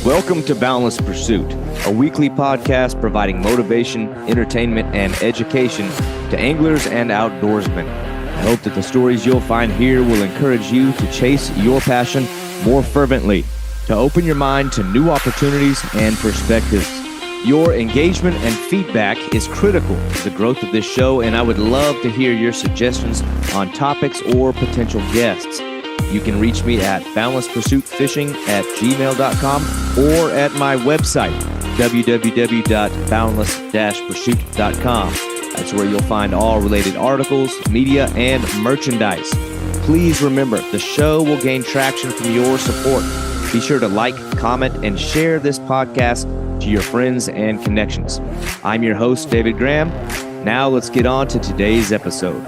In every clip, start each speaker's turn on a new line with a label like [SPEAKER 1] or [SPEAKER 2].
[SPEAKER 1] Welcome to Boundless Pursuit, a weekly podcast providing motivation, entertainment, and education to anglers and outdoorsmen. I hope that the stories you'll find here will encourage you to chase your passion more fervently, to open your mind to new opportunities and perspectives. Your engagement and feedback is critical to the growth of this show, and I would love to hear your suggestions on topics or potential guests. You can reach me at boundlesspursuitfishing@gmail.com or at my website, www.boundless-pursuit.com. That's where you'll find all related articles, media, and merchandise. Please remember, the show will gain traction from your support. Be sure to like, comment, and share this podcast to your friends and connections. I'm your host, David Graham. Now let's get on to today's episode.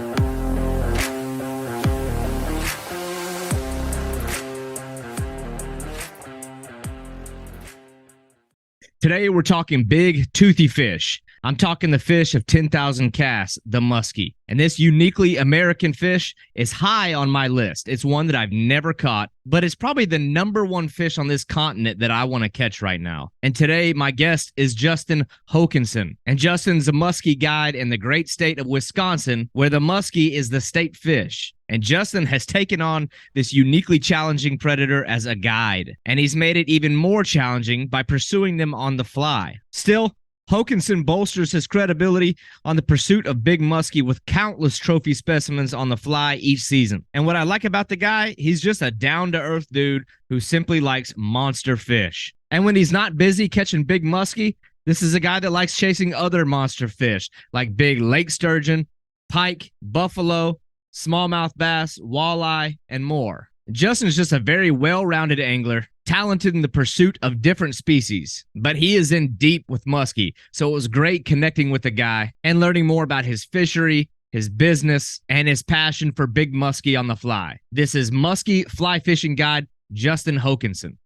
[SPEAKER 1] Today, we're talking big, toothy fish. I'm talking the fish of 10,000 casts, the muskie. And this uniquely American fish is high on my list. It's one that I've never caught, but it's probably the number one fish on this continent that I want to catch right now. And today, my guest is Justin Hokanson. And Justin's a muskie guide in the great state of Wisconsin, where the muskie is the state fish. And Justin has taken on this uniquely challenging predator as a guide, and he's made it even more challenging by pursuing them on the fly. Still, Hokanson bolsters his credibility on the pursuit of big muskie with countless trophy specimens on the fly each season. And what I like about the guy, he's just a down-to-earth dude who simply likes monster fish. And when he's not busy catching big muskie, this is a guy that likes chasing other monster fish like big lake sturgeon, pike, buffalo, smallmouth bass, walleye, and more. Justin is just a very well-rounded angler, talented in the pursuit of different species, but he is in deep with muskie, so it was great connecting with the guy and learning more about his fishery, his business, and his passion for big muskie on the fly. This is Muskie Fly Fishing Guide, Justin Hokanson.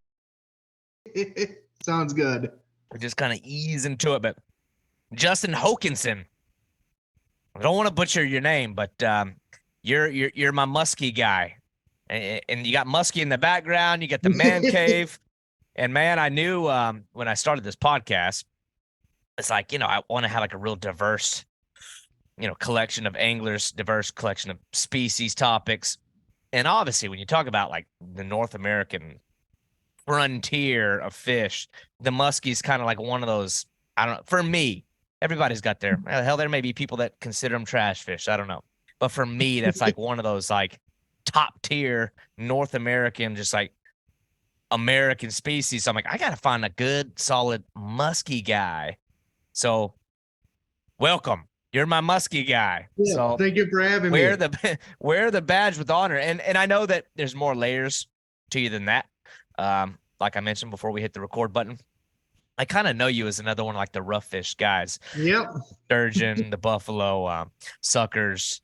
[SPEAKER 2] Sounds good.
[SPEAKER 1] We're just kind of ease into it, but Justin Hokanson. I don't want to butcher your name, but you're my muskie guy, and you got muskie in the background. You got the man cave, and man, I knew when I started this podcast, it's like, I want to have like a real diverse, collection of anglers, diverse collection of species, topics, and obviously when you talk about like the North American frontier of fish, the muskie is kind of like one of those. I don't know. For me, everybody's got their hell. There may be people that consider them trash fish. I don't know. But for me, that's like one of those like top tier North American, just like American species. So I'm like, I got to find a good, solid muskie guy. So welcome. You're my muskie guy.
[SPEAKER 2] Yeah,
[SPEAKER 1] so
[SPEAKER 2] thank you for having me.
[SPEAKER 1] Wear the badge with honor. And I know that there's more layers to you than that. Like I mentioned before we hit the record button, I kind of know you as another one like the rough fish guys.
[SPEAKER 2] Yep.
[SPEAKER 1] Sturgeon, the buffalo, suckers.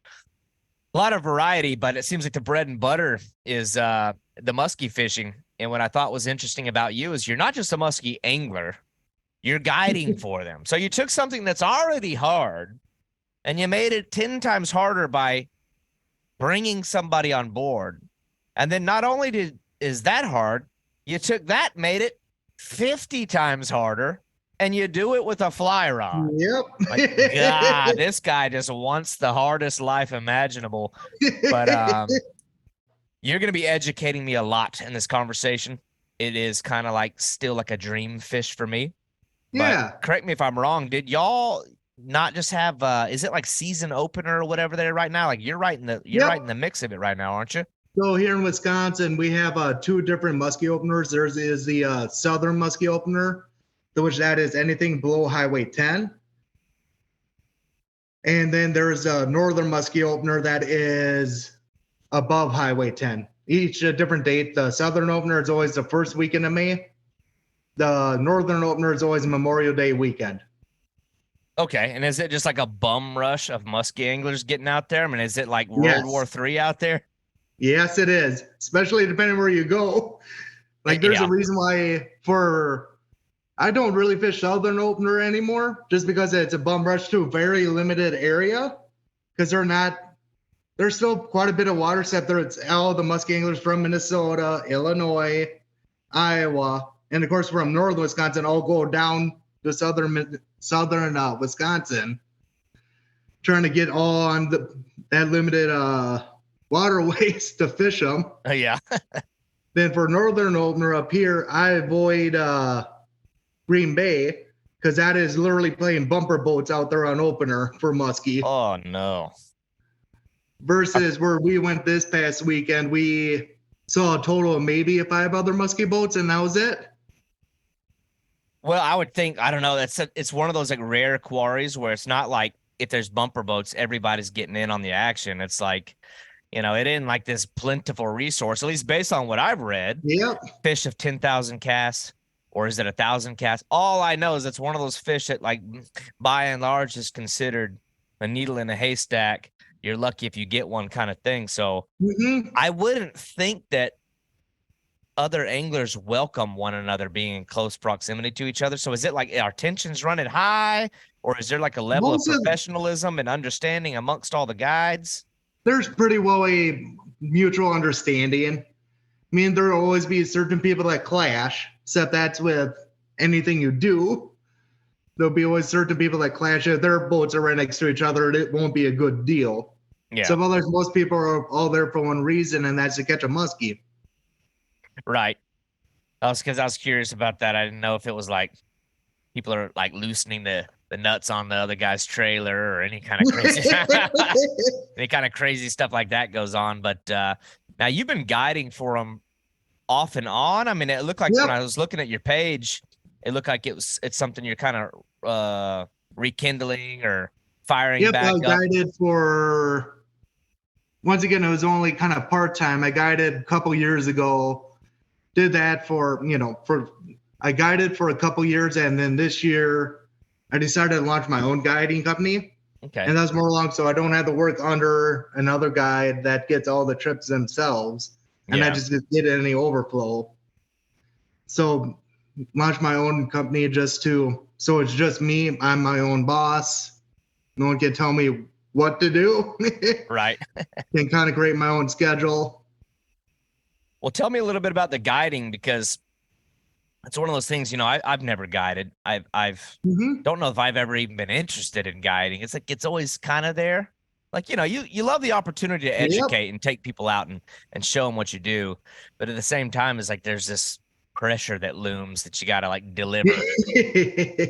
[SPEAKER 1] A lot of variety, but it seems like the bread and butter is the muskie fishing. And what I thought was interesting about you is you're not just a muskie angler, you're guiding for them. So you took something that's already hard and you made it 10 times harder by bringing somebody on board. And then not only is that hard, you took that, made it 50 times harder, and you do it with a fly rod.
[SPEAKER 2] Yep.
[SPEAKER 1] Like, God, this guy just wants the hardest life imaginable. But you're going to be educating me a lot in this conversation. It is kind of like still like a dream fish for me.
[SPEAKER 2] Yeah.
[SPEAKER 1] But correct me if I'm wrong. Did y'all not just have is it like season opener or whatever there right now? Like you're right in the mix of it right now, aren't you?
[SPEAKER 2] So here in Wisconsin, we have two different muskie openers. There's the southern muskie opener, which that is anything below Highway 10. And then there's a northern muskie opener that is above Highway 10. Each a different date. The southern opener is always the first weekend of May. The northern opener is always Memorial Day weekend.
[SPEAKER 1] Okay, and is it just like a bum rush of muskie anglers getting out there? I mean, is it like World War III out there?
[SPEAKER 2] Yes, it is, especially depending where you go. Like there's a reason why I don't really fish southern opener anymore, just because it's a bum rush to a very limited area, because there's still quite a bit of water set there. It's all the muskie anglers from Minnesota, Illinois, Iowa, and of course from northern Wisconsin, I'll go down to southern Wisconsin, trying to get all on that limited waterways to fish them.
[SPEAKER 1] Oh yeah.
[SPEAKER 2] Then for northern opener up here, I avoid Green Bay because that is literally playing bumper boats out there on opener for muskie.
[SPEAKER 1] Oh no.
[SPEAKER 2] Versus where we went this past weekend, we saw a total of maybe 5 other muskie boats, and that was it.
[SPEAKER 1] Well, I would think, I don't know, it's one of those like rare quarries where it's not like if there's bumper boats, everybody's getting in on the action. It's like, it isn't like this plentiful resource, at least based on what I've read.
[SPEAKER 2] Yep.
[SPEAKER 1] Fish of 10,000 casts, or is it 1,000 casts? All I know is it's one of those fish that, like, by and large, is considered a needle in a haystack. You're lucky if you get one kind of thing. So I wouldn't think that other anglers welcome one another being in close proximity to each other. So is it like our tensions running high, or is there like a level of professionalism and understanding amongst all the guides?
[SPEAKER 2] There's pretty well a mutual understanding. I mean, there'll always be certain people that clash, except that's with anything you do. There'll be always certain people that clash. If their boats are right next to each other, it won't be a good deal.
[SPEAKER 1] Yeah.
[SPEAKER 2] So most people are all there for one reason, and that's to catch a muskie.
[SPEAKER 1] Right. Because I was curious about that. I didn't know if it was like people are like loosening the nuts on the other guy's trailer or any kind of crazy any kind of crazy stuff like that goes on. But now you've been guiding for them off and on. I mean, it looked like when I was looking at your page, it looked like it's something you're kind of rekindling or firing back up.
[SPEAKER 2] I guided for, once again, it was only kind of part-time. I guided a couple years ago, did that for, I guided for a couple years, and then this year I decided to launch my own guiding company.
[SPEAKER 1] Okay.
[SPEAKER 2] And that's more long, so I don't have to work under another guide that gets all the trips themselves, and I just get any overflow. So launch my own company so it's just me. I'm my own boss. No one can tell me what to do.
[SPEAKER 1] Right.
[SPEAKER 2] Can kind of create my own schedule.
[SPEAKER 1] Well, tell me a little bit about the guiding, because it's one of those things, I've never guided. I've don't know if I've ever even been interested in guiding. It's like, it's always kind of there. Like, you love the opportunity to educate and take people out and show them what you do. But at the same time, it's like, there's this pressure that looms that you got to like deliver.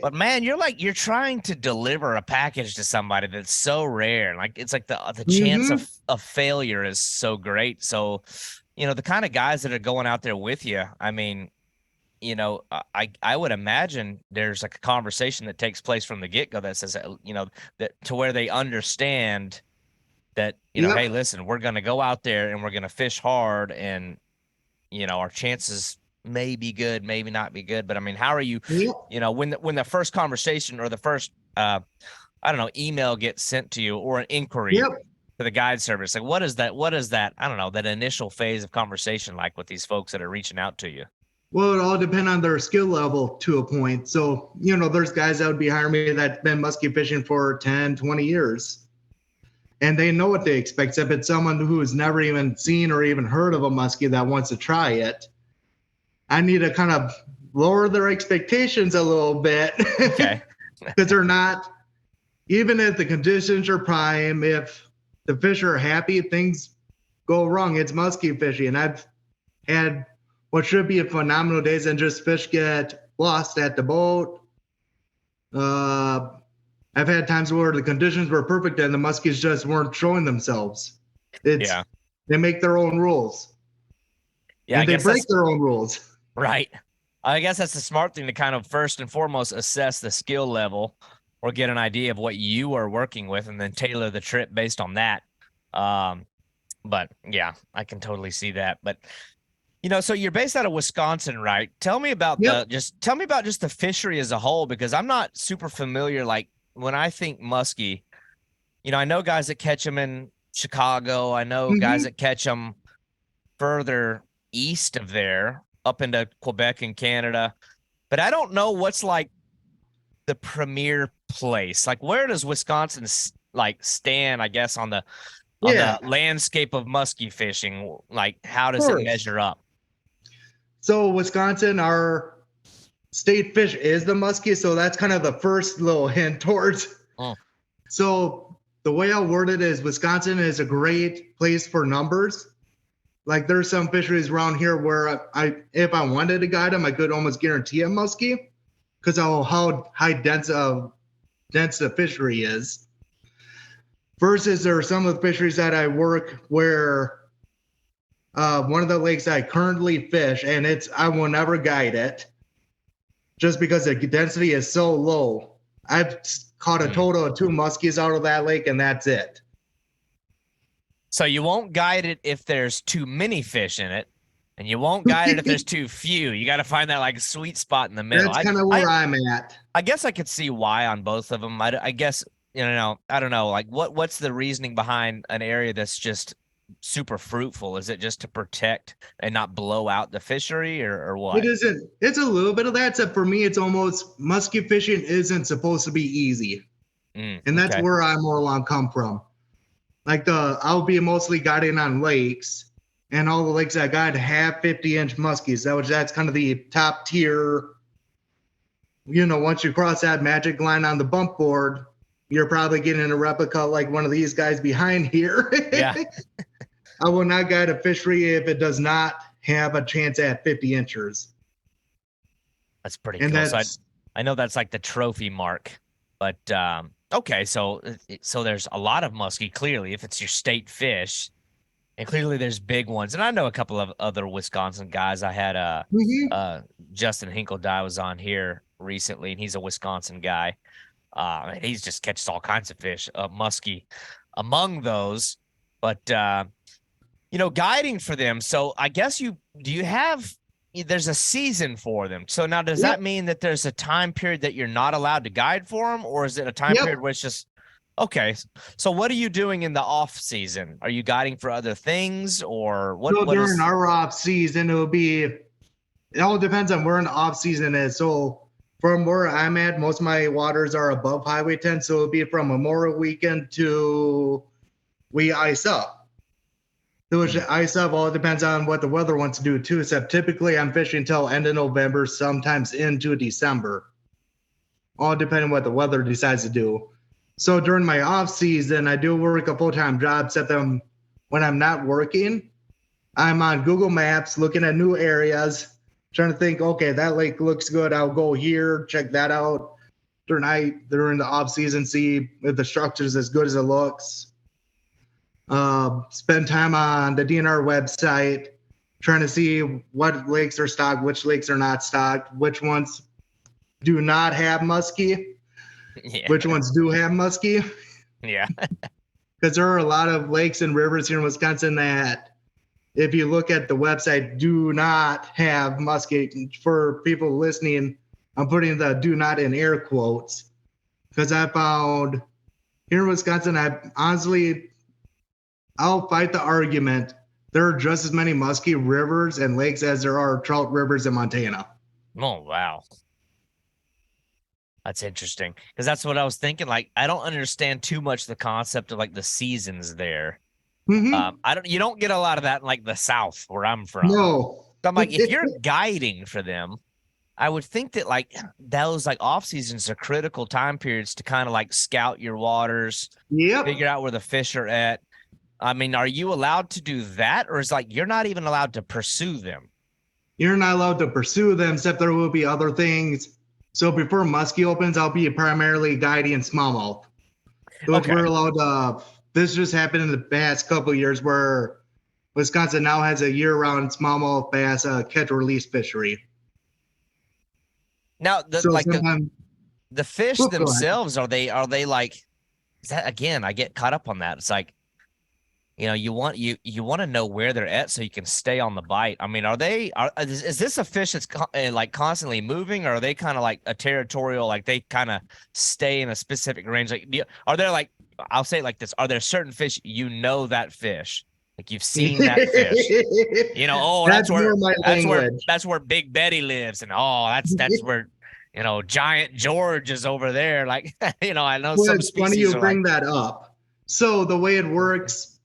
[SPEAKER 1] But man, you're trying to deliver a package to somebody that's so rare. Like, it's like the chance of failure is so great. So, the kind of guys that are going out there with you, I mean, I would imagine there's like a conversation that takes place from the get-go that says, that to where they understand that, hey, listen, we're going to go out there and we're going to fish hard, and, our chances may be good, maybe not be good. But I mean, how are you, when the first conversation or the first, email gets sent to you, or an inquiry to the guide service, like what is that, I don't know, that initial phase of conversation like with these folks that are reaching out to you?
[SPEAKER 2] Well, it all depends on their skill level to a point. So, there's guys that would be hiring me that's been muskie fishing for 10, 20 years. And they know what they expect. If it's someone who's never even seen or even heard of a muskie that wants to try it, I need to kind of lower their expectations a little bit.
[SPEAKER 1] Okay.
[SPEAKER 2] Because they're not, even if the conditions are prime, if the fish are happy, things go wrong. It's muskie fishing. And I've had what should be a phenomenal days and just fish get lost at the boat. I've had times where the conditions were perfect and the muskies just weren't showing themselves. They make their own rules. Yeah, and they break their own rules.
[SPEAKER 1] Right. I guess that's the smart thing, to kind of first and foremost assess the skill level, or get an idea of what you are working with, and then tailor the trip based on that. But yeah, I can totally see that. But so you're based out of Wisconsin, right? Tell me about just the fishery as a whole, because I'm not super familiar. Like, when I think muskie, I know guys that catch them in Chicago. I know guys that catch them further east of there, up into Quebec and Canada. But I don't know what's like the premier place. Like, where does Wisconsin like stand, I guess, on the landscape of muskie fishing? Like, how does it measure up?
[SPEAKER 2] So Wisconsin, our state fish is the muskie, so that's kind of the first little hint towards. So the way I'll word it is Wisconsin is a great place for numbers. Like there's some fisheries around here where if I wanted to guide them, I could almost guarantee a muskie because of how high dense the fishery is. Versus there are some of the fisheries that I work where one of the lakes I currently fish, and I will never guide it just because the density is so low. I've caught a total of 2 muskies out of that lake, and that's it.
[SPEAKER 3] So you won't guide it if there's too many fish in it, and you won't guide it if there's too few. You got to find that like sweet spot in the middle.
[SPEAKER 2] That's kind of where I'm at.
[SPEAKER 3] I guess I could see why on both of them. I guess, I don't know. Like what's the reasoning behind an area that's just super fruitful? Is it just to protect and not blow out the fishery or what?
[SPEAKER 2] It isn't. It's a little bit of that, except for me, it's almost musky fishing isn't supposed to be easy. And that's where I more along come from. Like I'll be mostly guiding on lakes, and all the lakes I guide have 50-inch muskies. That's kind of the top tier. Once you cross that magic line on the bump board, you're probably getting a replica like one of these guys behind here.
[SPEAKER 3] Yeah.
[SPEAKER 2] I will not guide a fishery if it does not have a chance at 50 inchers.
[SPEAKER 3] That's pretty cool. So I know that's like the trophy mark, but okay. So there's a lot of muskie, clearly, if it's your state fish, and clearly there's big ones. And I know a couple of other Wisconsin guys. I had Justin Hinkledye was on here recently, and he's a Wisconsin guy. And he's just catches all kinds of fish, muskie among those, but guiding for them. So I guess there's a season for them. So now does that mean that there's a time period that you're not allowed to guide for them, or is it a time period where it's just, okay. So what are you doing in the off season? Are you guiding for other things, or what?
[SPEAKER 2] So during our off season, it all depends on where an off season is. So from where I'm at, most of my waters are above Highway 10. So it'll be from Memorial Weekend to we ice up. Which ice up all depends on what the weather wants to do too. Except typically I'm fishing until end of November, sometimes into December. All depending on what the weather decides to do. So during my off season, I do work a full-time job, except when I'm not working, I'm on Google Maps looking at new areas, trying to think, okay, that lake looks good. I'll go here, check that out during the off season, see if the structure's as good as it looks. Spend time on the DNR website, trying to see what lakes are stocked, which lakes are not stocked, which ones do not have muskie, which ones do have muskie.
[SPEAKER 3] Yeah.
[SPEAKER 2] Because there are a lot of lakes and rivers here in Wisconsin that, if you look at the website, do not have muskie. For people listening, I'm putting the do not in air quotes, because I found here in Wisconsin, I'll fight the argument. There are just as many musky rivers and lakes as there are trout rivers in Montana.
[SPEAKER 3] Oh, wow. That's interesting, because that's what I was thinking. Like, I don't understand too much the concept of like the seasons there. You don't get a lot of that in like the South where I'm from.
[SPEAKER 2] No.
[SPEAKER 3] So I'm like, if you're guiding for them, I would think that like those like off seasons are critical time periods to kind of like scout your waters, figure out where the fish are at. I mean, are you allowed to do that, or is like you're not even allowed to pursue them?
[SPEAKER 2] You're not allowed to pursue them, except there will be other things. So before muskie opens, I'll be primarily guiding smallmouth. So we're allowed to. This just happened in the past couple of years where Wisconsin now has a year-round smallmouth bass catch or release fishery.
[SPEAKER 3] Now, the fish themselves, are they like? Is that, again, I get caught up on that. It's like, you want to know where they're at so you can stay on the bite. I mean, is this a fish that's like constantly moving, or are they kind of like a territorial, like they kind of stay in a specific range? Like, are there like, I'll say it like this: are there certain fish that fish? Like you've seen that fish, that's where Big Betty lives, and that's where Giant George is over there. Like I know some
[SPEAKER 2] it's
[SPEAKER 3] species.
[SPEAKER 2] Funny you bring that up. So the way it works,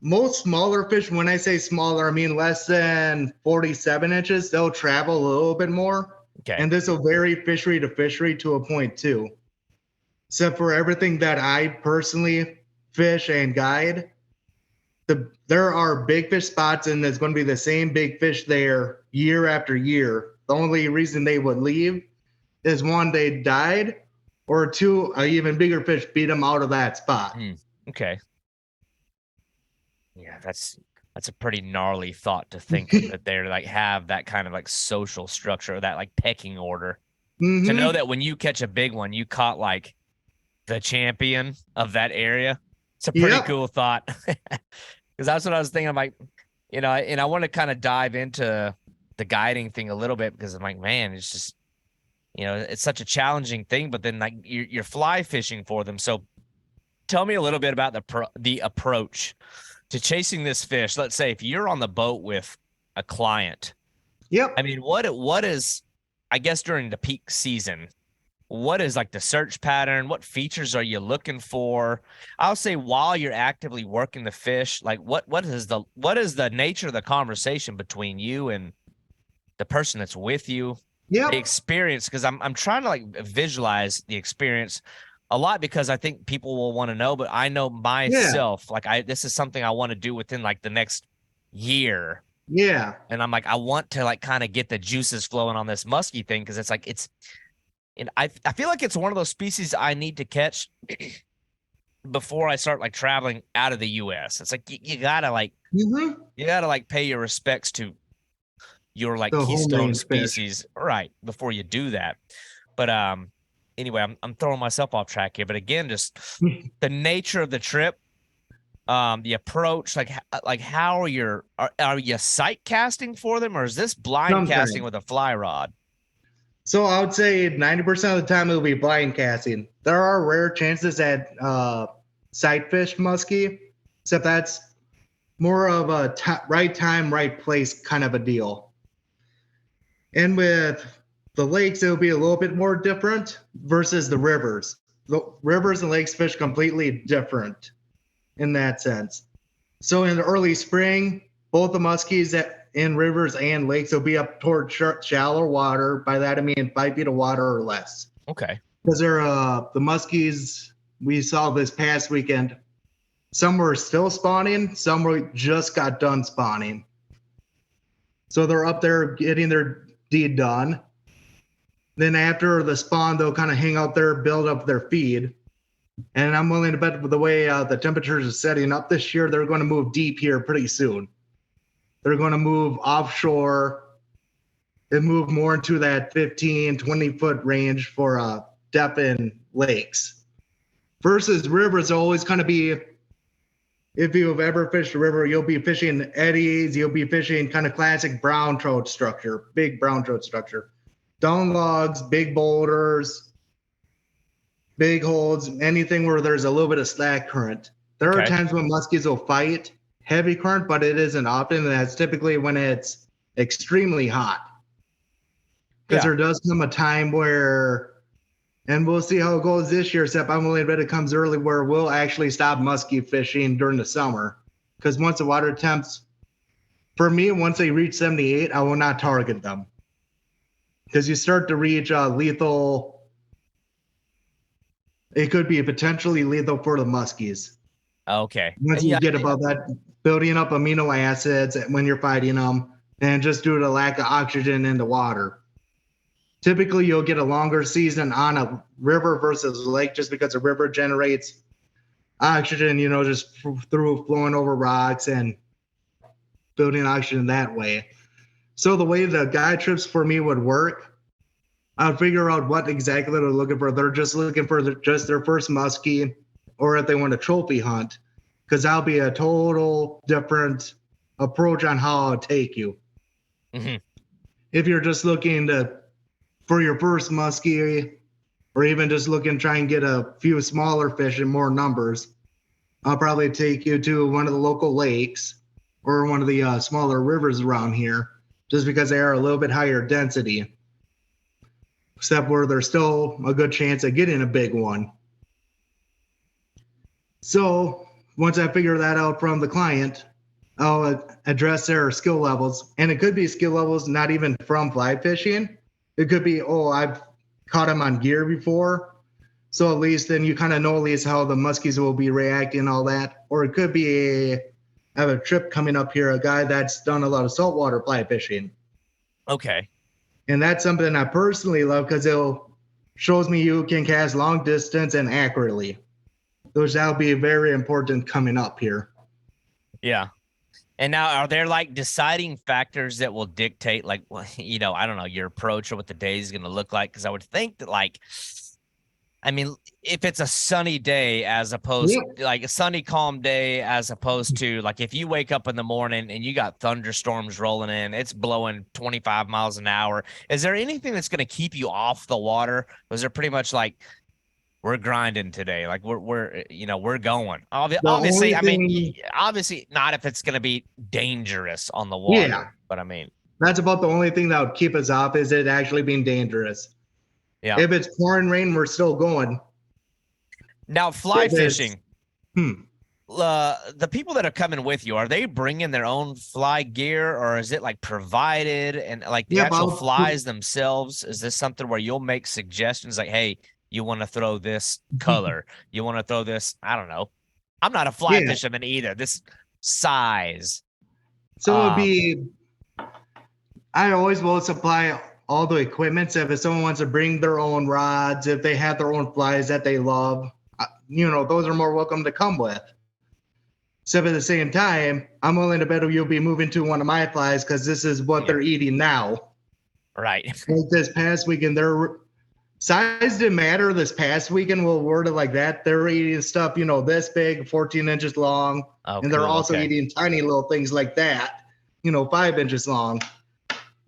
[SPEAKER 2] most smaller fish, when I say smaller, I mean less than 47 inches. They'll travel a little bit more.
[SPEAKER 3] Okay.
[SPEAKER 2] And this will vary fishery to fishery to a point too. Except for everything that I personally fish and guide, there are big fish spots, and there's going to be the same big fish there year after year. The only reason they would leave is one, they died, or two, an even bigger fish beat them out of that spot.
[SPEAKER 3] Okay. Yeah, that's a pretty gnarly thought to think of, that they're like have that kind of like social structure, that like pecking order. To know that when you catch a big one, you caught like the champion of that area. It's a pretty cool thought. Because that's what I was thinking. I'm like, and I want to kind of dive into the guiding thing a little bit, because I'm like, man, it's just, it's such a challenging thing, but then like you're fly fishing for them. So tell me a little bit about the approach to chasing this fish. Let's say if you're on the boat with a client.
[SPEAKER 2] Yep.
[SPEAKER 3] I mean, what is, I guess during the peak season, what is like the search pattern? What features are you looking for? I'll say while you're actively working the fish, like what is the nature of the conversation between you and the person that's with you?
[SPEAKER 2] Yeah.
[SPEAKER 3] The experience, because I'm trying to like visualize the experience a lot, because I think people will want to know, but I know myself, like this is something I want to do within like the next year.
[SPEAKER 2] Yeah.
[SPEAKER 3] And I'm like, I want to like kind of get the juices flowing on this musky thing, because it's like and I feel like it's one of those species I need to catch before I start like traveling out of the US. It's like you gotta like pay your respects to your like keystone species, right, before you do that. But anyway, I'm throwing myself off track here. But again, just the nature of the trip, the approach, like how are you sight casting for them, or is this blind casting with a fly rod?
[SPEAKER 2] So I would say 90% of the time it'll be blind casting. There are rare chances at sight fish muskie, except that's more of a right time, right place kind of a deal. And with the lakes, it'll be a little bit more different versus the rivers. The rivers and lakes fish completely different in that sense. So in the early spring, both the muskies in rivers and lakes will be up toward shallow water. By that I mean 5 feet of water or less.
[SPEAKER 3] Okay.
[SPEAKER 2] Because they're the muskies we saw this past weekend, some were still spawning, some were just got done spawning. So they're up there getting their deed done. Then after the spawn, they'll kind of hang out there, build up their feed. And I'm willing to bet with the way the temperatures are setting up this year, they're going to move deep here pretty soon. They're going to move offshore and move more into that 15, 20-foot range for depth in lakes. Versus rivers always kind of be, if you've ever fished a river, you'll be fishing eddies, you'll be fishing kind of classic brown trout structure, big brown trout structure. Down logs, big boulders, big holds, anything where there's a little bit of slack current. There are times when muskies will fight heavy current, but it isn't often, and that's typically when it's extremely hot. Because there does come a time where, and we'll see how it goes this year, except I'm willing to bet it comes early, where we'll actually stop muskie fishing during the summer. Because once the water temps, for me, once they reach 78, I will not target them. Because you start to reach lethal, it could be potentially lethal for the muskies.
[SPEAKER 3] Okay.
[SPEAKER 2] Once you get above that, building up amino acids when you're fighting them, and just due to the lack of oxygen in the water. Typically, you'll get a longer season on a river versus a lake, just because a river generates oxygen, just through flowing over rocks and building oxygen that way. So the way the guide trips for me would work, I'd figure out what exactly they're looking for. They're just looking for just their first muskie, or if they want a trophy hunt, because that'll be a total different approach on how I'll take you.
[SPEAKER 3] Mm-hmm.
[SPEAKER 2] If you're just looking for your first muskie, or even just looking to try and get a few smaller fish in more numbers, I'll probably take you to one of the local lakes or one of the smaller rivers around here, just because they are a little bit higher density, except where there's still a good chance of getting a big one. So once I figure that out from the client, I'll address their skill levels. And it could be skill levels not even from fly fishing. It could be, oh, I've caught them on gear before. So at least then you kind of know at least how the muskies will be reacting and all that. Or it could be I have a trip coming up here, a guy that's done a lot of saltwater fly fishing.
[SPEAKER 3] Okay.
[SPEAKER 2] And that's something I personally love because it shows me you can cast long distance and accurately. Which that'll be very important coming up here.
[SPEAKER 3] Yeah. And now, are there like deciding factors that will dictate, like, you know, I don't know, your approach or what the day is going to look like? Because I would think that, like, I mean, if it's a sunny day as opposed to like a sunny, calm day, as opposed to like if you wake up in the morning and you got thunderstorms rolling in, it's blowing 25 miles an hour. Is there anything that's going to keep you off the water? Was there pretty much like, we're grinding today. Like we're you know, we're going. Obviously, I mean, obviously not if it's going to be dangerous on the water. Yeah. But I mean,
[SPEAKER 2] that's about the only thing that would keep us off is it actually being dangerous.
[SPEAKER 3] Yeah.
[SPEAKER 2] If it's pouring rain, we're still going.
[SPEAKER 3] Now, fly fishing. The people that are coming with you, are they bringing their own fly gear, or is it like provided? And like the actual flies themselves, is this something where you'll make suggestions like, hey, you want to throw this color, you want to throw this, I don't know, I'm not a fly fisherman either, this size?
[SPEAKER 2] So it'd be, I always will supply all the equipment. So if someone wants to bring their own rods, if they have their own flies that they love, you know, those are more welcome to come with. So at the same time, I'm willing to bet you'll be moving to one of my flies because this is what they're eating now.
[SPEAKER 3] Right.
[SPEAKER 2] Like this past weekend, their size didn't matter. This past weekend, we'll word it like that. They're eating stuff, you know, this big, 14 inches long.
[SPEAKER 3] Oh,
[SPEAKER 2] and they're also eating tiny little things like that, you know, 5 inches long.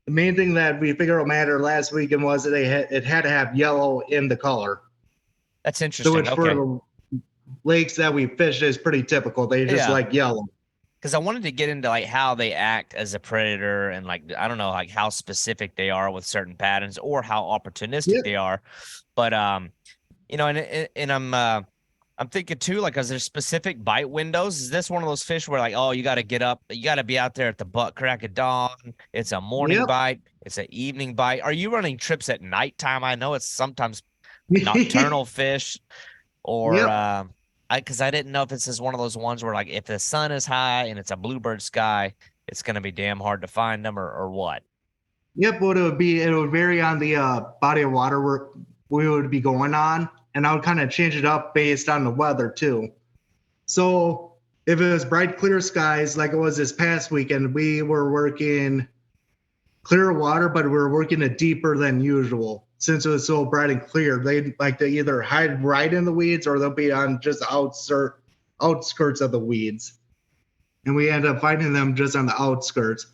[SPEAKER 2] The main thing that we figured out mattered last weekend was that it had to have yellow in the color.
[SPEAKER 3] That's interesting.
[SPEAKER 2] So which for the lakes that we fished is pretty typical. They just like yellow.
[SPEAKER 3] Because I wanted to get into like how they act as a predator and like, I don't know, like how specific they are with certain patterns or how opportunistic they are. But, you know, and I'm thinking too, like, is there specific bite windows? Is this one of those fish where like, oh, you got to get up, you got to be out there at the butt crack of dawn. It's a morning bite. It's an evening bite. Are you running trips at nighttime? I know it's sometimes nocturnal fish or, because I didn't know if this is one of those ones where like if the sun is high and it's a bluebird sky, it's going to be damn hard to find them or what?
[SPEAKER 2] Yep, what it would vary on the body of water we would be going on. And I would kind of change it up based on the weather too. So if it was bright, clear skies, like it was this past weekend, we were working clear water, but we were working it deeper than usual. Since it was so bright and clear, they'd like to either hide right in the weeds or they'll be on just the outskirts of the weeds. And we end up finding them just on the outskirts.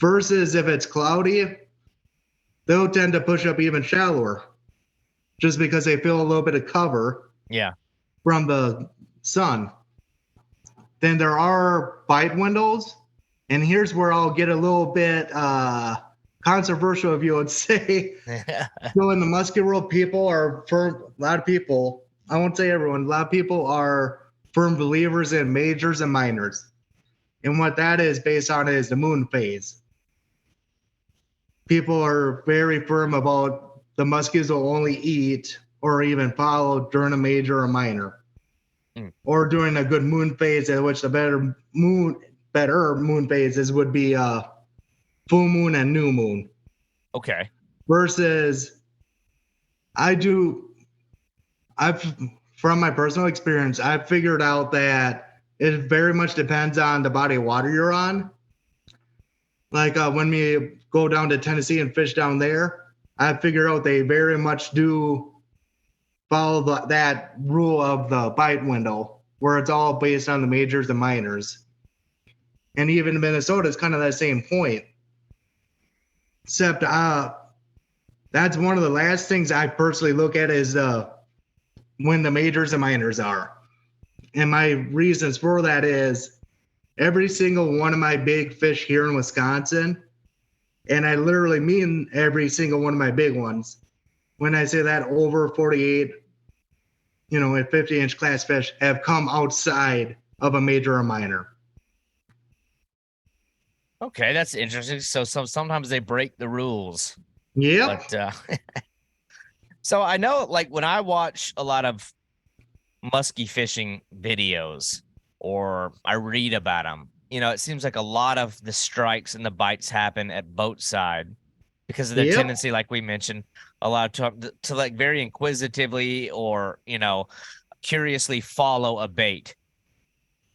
[SPEAKER 2] Versus if it's cloudy, they'll tend to push up even shallower just because they feel a little bit of cover from the sun. Then there are bite windows. And here's where I'll get a little bit controversial, if you would say. So in the musky world, people are firm. A lot of people, I won't say everyone, a lot of people are firm believers in majors and minors. And what that is based on is the moon phase. People are very firm about the muskies will only eat or even follow during a major or minor. Or during a good moon phase, at which the better moon phases would be full moon and new moon.
[SPEAKER 3] Okay.
[SPEAKER 2] Versus from my personal experience, I've figured out that it very much depends on the body of water you're on. Like when we go down to Tennessee and fish down there, I figured out they very much do follow that rule of the bite window, where it's all based on the majors and minors. And even Minnesota is kind of that same point. Except that's one of the last things I personally look at is when the majors and minors are. And my reasons for that is every single one of my big fish here in Wisconsin, and I literally mean every single one of my big ones. When I say that, over 48, you know, at 50-inch class fish have come outside of a major or minor.
[SPEAKER 3] Okay, that's interesting. So sometimes they break the rules.
[SPEAKER 2] Yep.
[SPEAKER 3] But so I know, like, when I watch a lot of musky fishing videos or I read about them, it seems like a lot of the strikes and the bites happen at boat side because of their
[SPEAKER 2] Yep.
[SPEAKER 3] tendency, like we mentioned, a lot of time to like very inquisitively or, curiously follow a bait.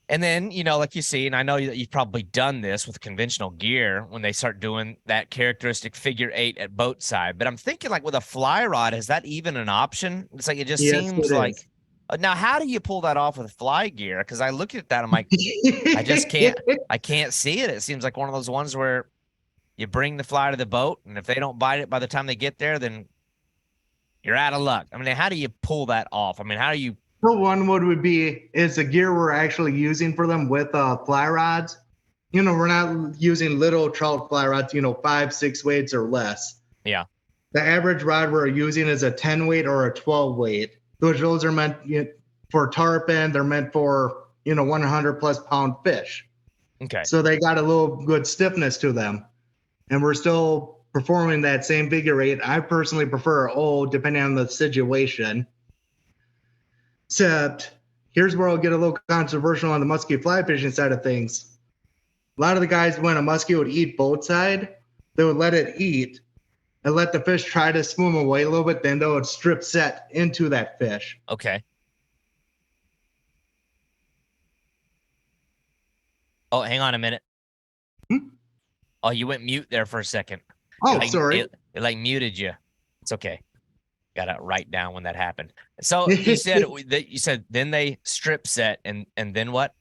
[SPEAKER 3] And then, like you see, and I know that you've probably done this with conventional gear when they start doing that characteristic figure 8 at boat side. But I'm thinking, like, with a fly rod, is that even an option? It's like, it just
[SPEAKER 2] Yes,
[SPEAKER 3] seems
[SPEAKER 2] it
[SPEAKER 3] like,
[SPEAKER 2] is.
[SPEAKER 3] now, how do you pull that off with fly gear? Because I look at that, I'm like, I can't see it. It seems like one of those ones where you bring the fly to the boat, and if they don't bite it by the time they get there, then you're out of luck. I mean, how do you pull that off? I mean, how do you?
[SPEAKER 2] The one would be is the gear we're actually using for them with fly rods. We're not using little trout fly rods, 5-6 weights or less.
[SPEAKER 3] Yeah.
[SPEAKER 2] The average rod we're using is a 10 weight or a 12 weight. Those are meant for tarpon. They're meant for 100 plus pound fish.
[SPEAKER 3] Okay.
[SPEAKER 2] So they got a little good stiffness to them, and we're still performing that same figure eight. I personally prefer old, depending on the situation. Except, here's where I'll get a little controversial on the musky fly fishing side of things. A lot of the guys, when a muskie would eat boat side, they would let it eat and let the fish try to swim away a little bit. Then they would strip set into that fish.
[SPEAKER 3] Okay. Oh, hang on a minute. Oh, you went mute there for a second.
[SPEAKER 2] Oh, sorry.
[SPEAKER 3] It like muted you. It's okay. Got to write down when that happened. So you said then they strip set and then what?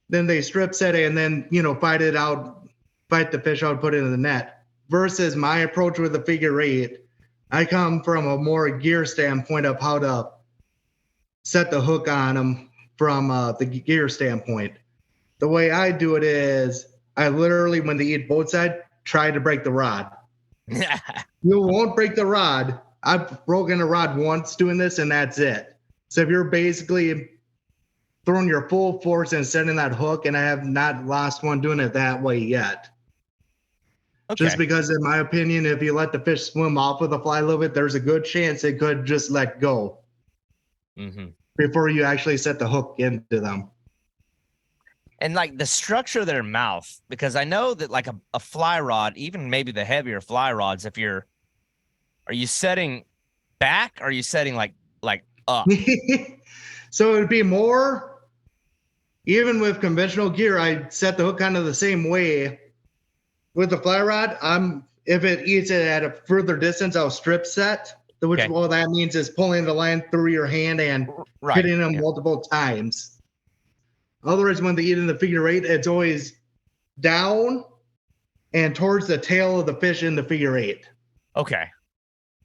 [SPEAKER 2] Then they strip set it and then fight the fish out, put it in the net. Versus my approach with the figure eight, I come from a more gear standpoint of how to set the hook on them from the gear standpoint. The way I do it is I literally, when they eat boat side, try to break the rod. You won't break the rod. I've broken a rod once doing this, and that's it. So if you're basically throwing your full force and setting that hook, and I have not lost one doing it that way yet. Okay. Just because, in my opinion, if you let the fish swim off with a fly a little bit, there's a good chance it could just let go before you actually set the hook into them.
[SPEAKER 3] And like the structure of their mouth, because I know that like a fly rod, even maybe the heavier fly rods, are you setting back? Or are you setting like up?
[SPEAKER 2] So it'd be more, even with conventional gear, I set the hook kind of the same way. With the fly rod, if it eats it at a further distance, I'll strip set, which all that means is pulling the line through your hand and hitting them multiple times. Otherwise, when they eat in the figure eight, it's always down and towards the tail of the fish in the figure eight.
[SPEAKER 3] Okay.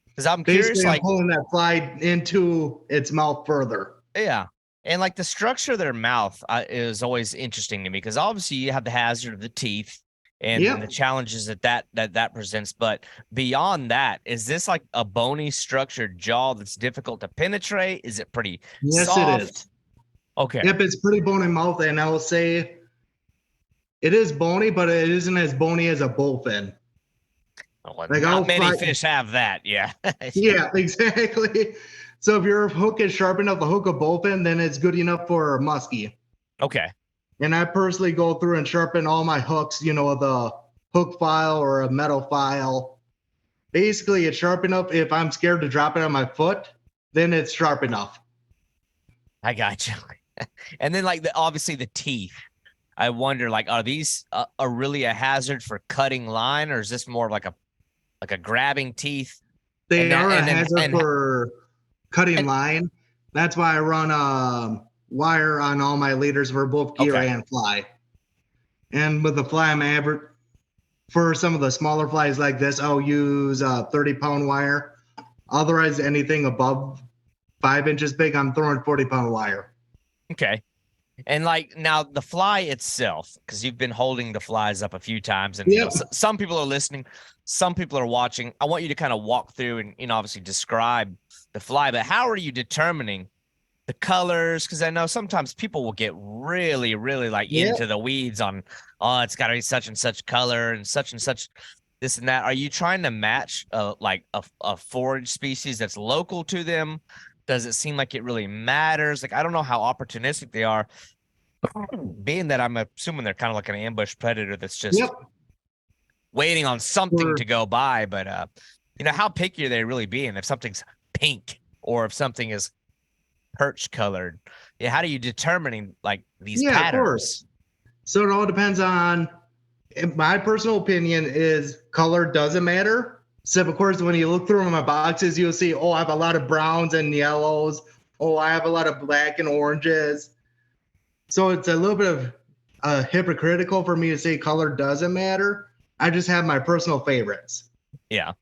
[SPEAKER 3] Because I'm curious,
[SPEAKER 2] like pulling that fly into its mouth further.
[SPEAKER 3] Yeah. And like the structure of their mouth is always interesting to me because obviously you have the hazard of the teeth and the challenges that presents. But beyond that, is this like a bony structured jaw that's difficult to penetrate? Is it pretty soft?
[SPEAKER 2] It is.
[SPEAKER 3] Okay.
[SPEAKER 2] Yep, it's pretty bony mouth, and I will say it is bony, but it isn't as bony as a bullfin.
[SPEAKER 3] Well, like not many fish have that, yeah.
[SPEAKER 2] Yeah, exactly. So if your hook is sharp enough, the hook of bullfin, then it's good enough for a muskie.
[SPEAKER 3] Okay.
[SPEAKER 2] And I personally go through and sharpen all my hooks, the hook file or a metal file. Basically, it's sharp enough. If I'm scared to drop it on my foot, then it's sharp enough. I
[SPEAKER 3] got you. And then like obviously the teeth. I wonder, like, are these are really a hazard for cutting line, or is this more like a grabbing teeth?
[SPEAKER 2] They are a hazard for cutting line. That's why I run wire on all my leaders for both gear and fly. And with the fly, I'm average for some of the smaller flies like this, I'll use 30-pound wire. Otherwise, anything above 5 inches big, I'm throwing 40-pound wire.
[SPEAKER 3] Okay. And like now the fly itself, because you've been holding the flies up a few times and some people are listening, some people are watching. I want you to kind of walk through and obviously describe the fly, but how are you determining the colors? Because I know sometimes people will get really, really like into the weeds on, it's got to be such and such color and such this and that. Are you trying to match like a forage species that's local to them? Does it seem like it really matters? Like, I don't know how opportunistic they are, being that I'm assuming they're kind of like an ambush predator that's just waiting on something to go by. But how picky are they really being if something's pink or if something is perch colored? Yeah, how do you determining like these patterns?
[SPEAKER 2] Of course. So it all depends on, my personal opinion is color doesn't matter. So of course, when you look through my boxes, you'll see, oh, I have a lot of browns and yellows. Oh, I have a lot of black and oranges. So it's a little bit of hypocritical for me to say color doesn't matter. I just have my personal favorites.
[SPEAKER 3] Yeah.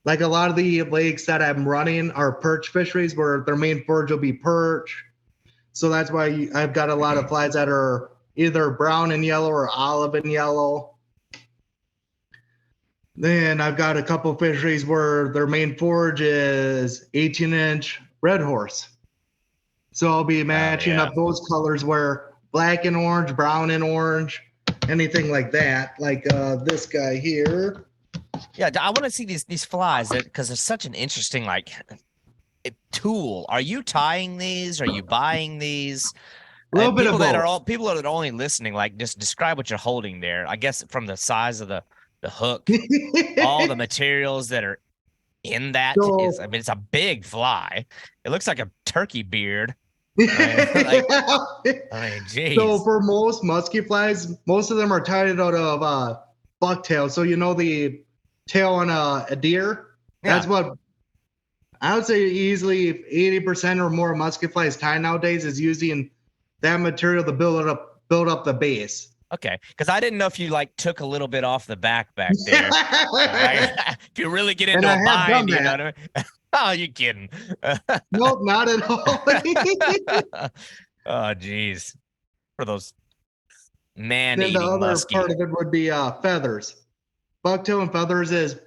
[SPEAKER 2] Like a lot of the lakes that I'm running are perch fisheries where their main forage will be perch. So that's why I've got a lot of flies that are either brown and yellow or olive and yellow. Then I've got a couple fisheries where their main forage is 18-inch red horse. So I'll be matching up those colors where black and orange, brown and orange, anything like that. Like this guy here.
[SPEAKER 3] Yeah, I want to see these flies because it's such an interesting tool. Are you tying these? Are you buying these? People that are only listening, like, just describe what you're holding there. I guess from the size of the hook, all the materials that are in that is, I mean, it's a big fly. It looks like a turkey beard. Geez.
[SPEAKER 2] So for most musky flies, most of them are tied out of bucktail. So the tail on a deer. Yeah. That's what I would say. Easily 80% or more musky flies tied nowadays is using that material to build up the base.
[SPEAKER 3] Okay, because I didn't know if you took a little bit off the back there. If you really get into a bind, you know what I mean? Oh, you kidding?
[SPEAKER 2] Nope, not at all.
[SPEAKER 3] Oh, geez. For those man-eating
[SPEAKER 2] Then the other
[SPEAKER 3] muskie.
[SPEAKER 2] part of it would be feathers. Bucktail and feathers is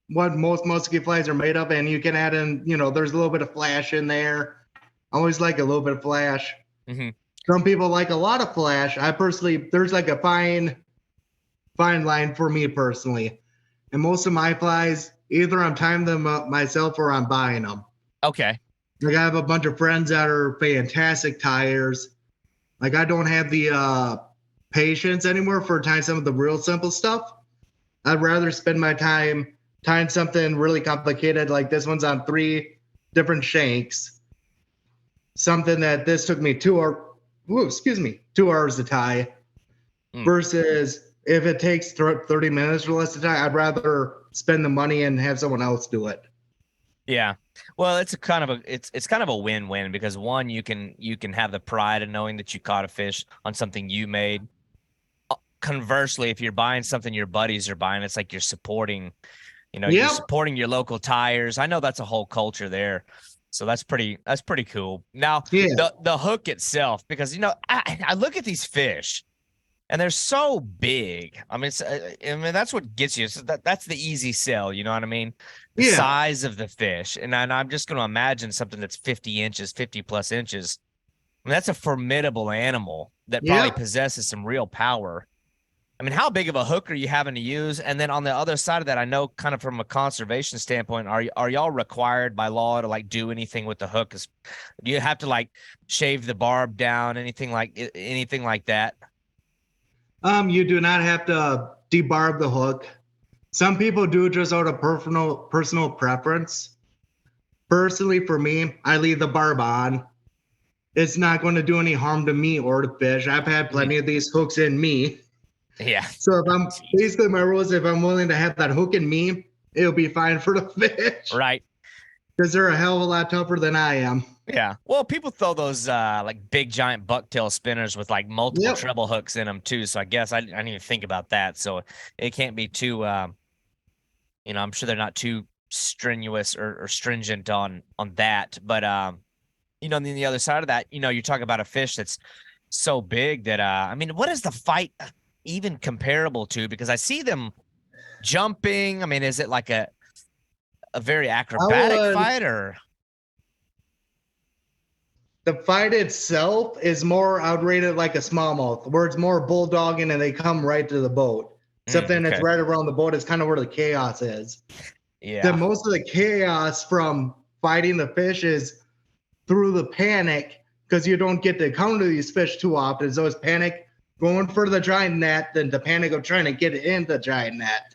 [SPEAKER 2] what most musky flies are made of, and you can add in, there's a little bit of flash in there. I always like a little bit of flash.
[SPEAKER 3] Mm-hmm.
[SPEAKER 2] Some people like a lot of flash. I personally, there's like a fine line for me personally. And most of my flies, either I'm tying them up myself or I'm buying them.
[SPEAKER 3] Okay.
[SPEAKER 2] Like I have a bunch of friends that are fantastic tires. Like I don't have the patience anymore for tying some of the real simple stuff. I'd rather spend my time tying something really complicated, like this one's on 3 different shanks. Something that this took me 2 hours to tie. Versus if it takes 30 minutes or less to tie, I'd rather spend the money and have someone else do it.
[SPEAKER 3] Yeah. Well, it's kind of a win-win because one, you can have the pride of knowing that you caught a fish on something you made. Conversely, if you're buying something your buddies are buying, it's like you're supporting, you're supporting your local tires. I know that's a whole culture there. So that's pretty cool. Now, the hook itself, because I look at these fish and they're so big. I mean, that's what gets you. So that's the easy sell, you know what I mean? The size of the fish. And I'm just going to imagine something that's 50 plus inches. I mean, that's a formidable animal that probably possesses some real power. I mean, how big of a hook are you having to use? And then on the other side of that, I know kind of from a conservation standpoint, are y'all required by law to do anything with the hook? Do you have to shave the barb down, anything like that?
[SPEAKER 2] You do not have to debarb the hook. Some people do just out of personal preference. Personally, for me, I leave the barb on. It's not going to do any harm to me or the fish. I've had plenty of these hooks in me.
[SPEAKER 3] Yeah.
[SPEAKER 2] So basically my rule is if I'm willing to have that hook in me, it'll be fine for the fish.
[SPEAKER 3] Right.
[SPEAKER 2] Because they're a hell of a lot tougher than I am.
[SPEAKER 3] Yeah. Well, people throw those big giant bucktail spinners with multiple treble hooks in them too. So I guess I didn't even think about that. So it can't be too I'm sure they're not too strenuous or stringent on that. But on the other side of that, you're talking about a fish that's so big that what is the fight even comparable to? Because I see them jumping. I mean, is it like a very acrobatic fight, or
[SPEAKER 2] the fight itself is more outrated like a smallmouth, where it's more bulldogging and they come right to the boat. Except then it's right around the boat. It's kind of where the chaos is.
[SPEAKER 3] Yeah.
[SPEAKER 2] Then most of the chaos from fighting the fish is through the panic, because you don't get to encounter these fish too often. So it's panic going for the giant net, then the panic of trying to get in the giant net.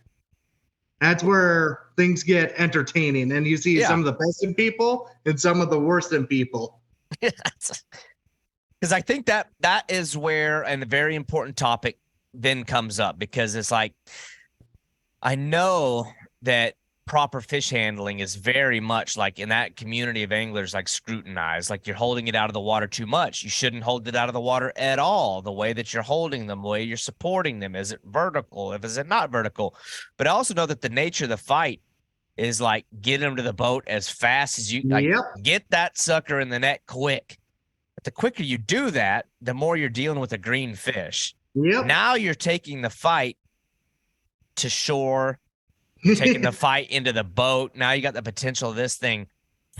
[SPEAKER 2] That's where things get entertaining, and you see some of the best in people and some of the worst in people.
[SPEAKER 3] Because I think that is where, and a very important topic then comes up, because it's like, I know that proper fish handling is very much like in that community of anglers, like scrutinized, like you're holding it out of the water too much. You shouldn't hold it out of the water at all. The way that you're holding them, the way you're supporting them, is it vertical? Is it not vertical? But I also know that the nature of the fight is like get them to the boat as fast as you like, get that sucker in the net quick. But the quicker you do that, the more you're dealing with a green fish. Now you're taking the fight to shore, taking the fight into the boat. Now you got the potential of this thing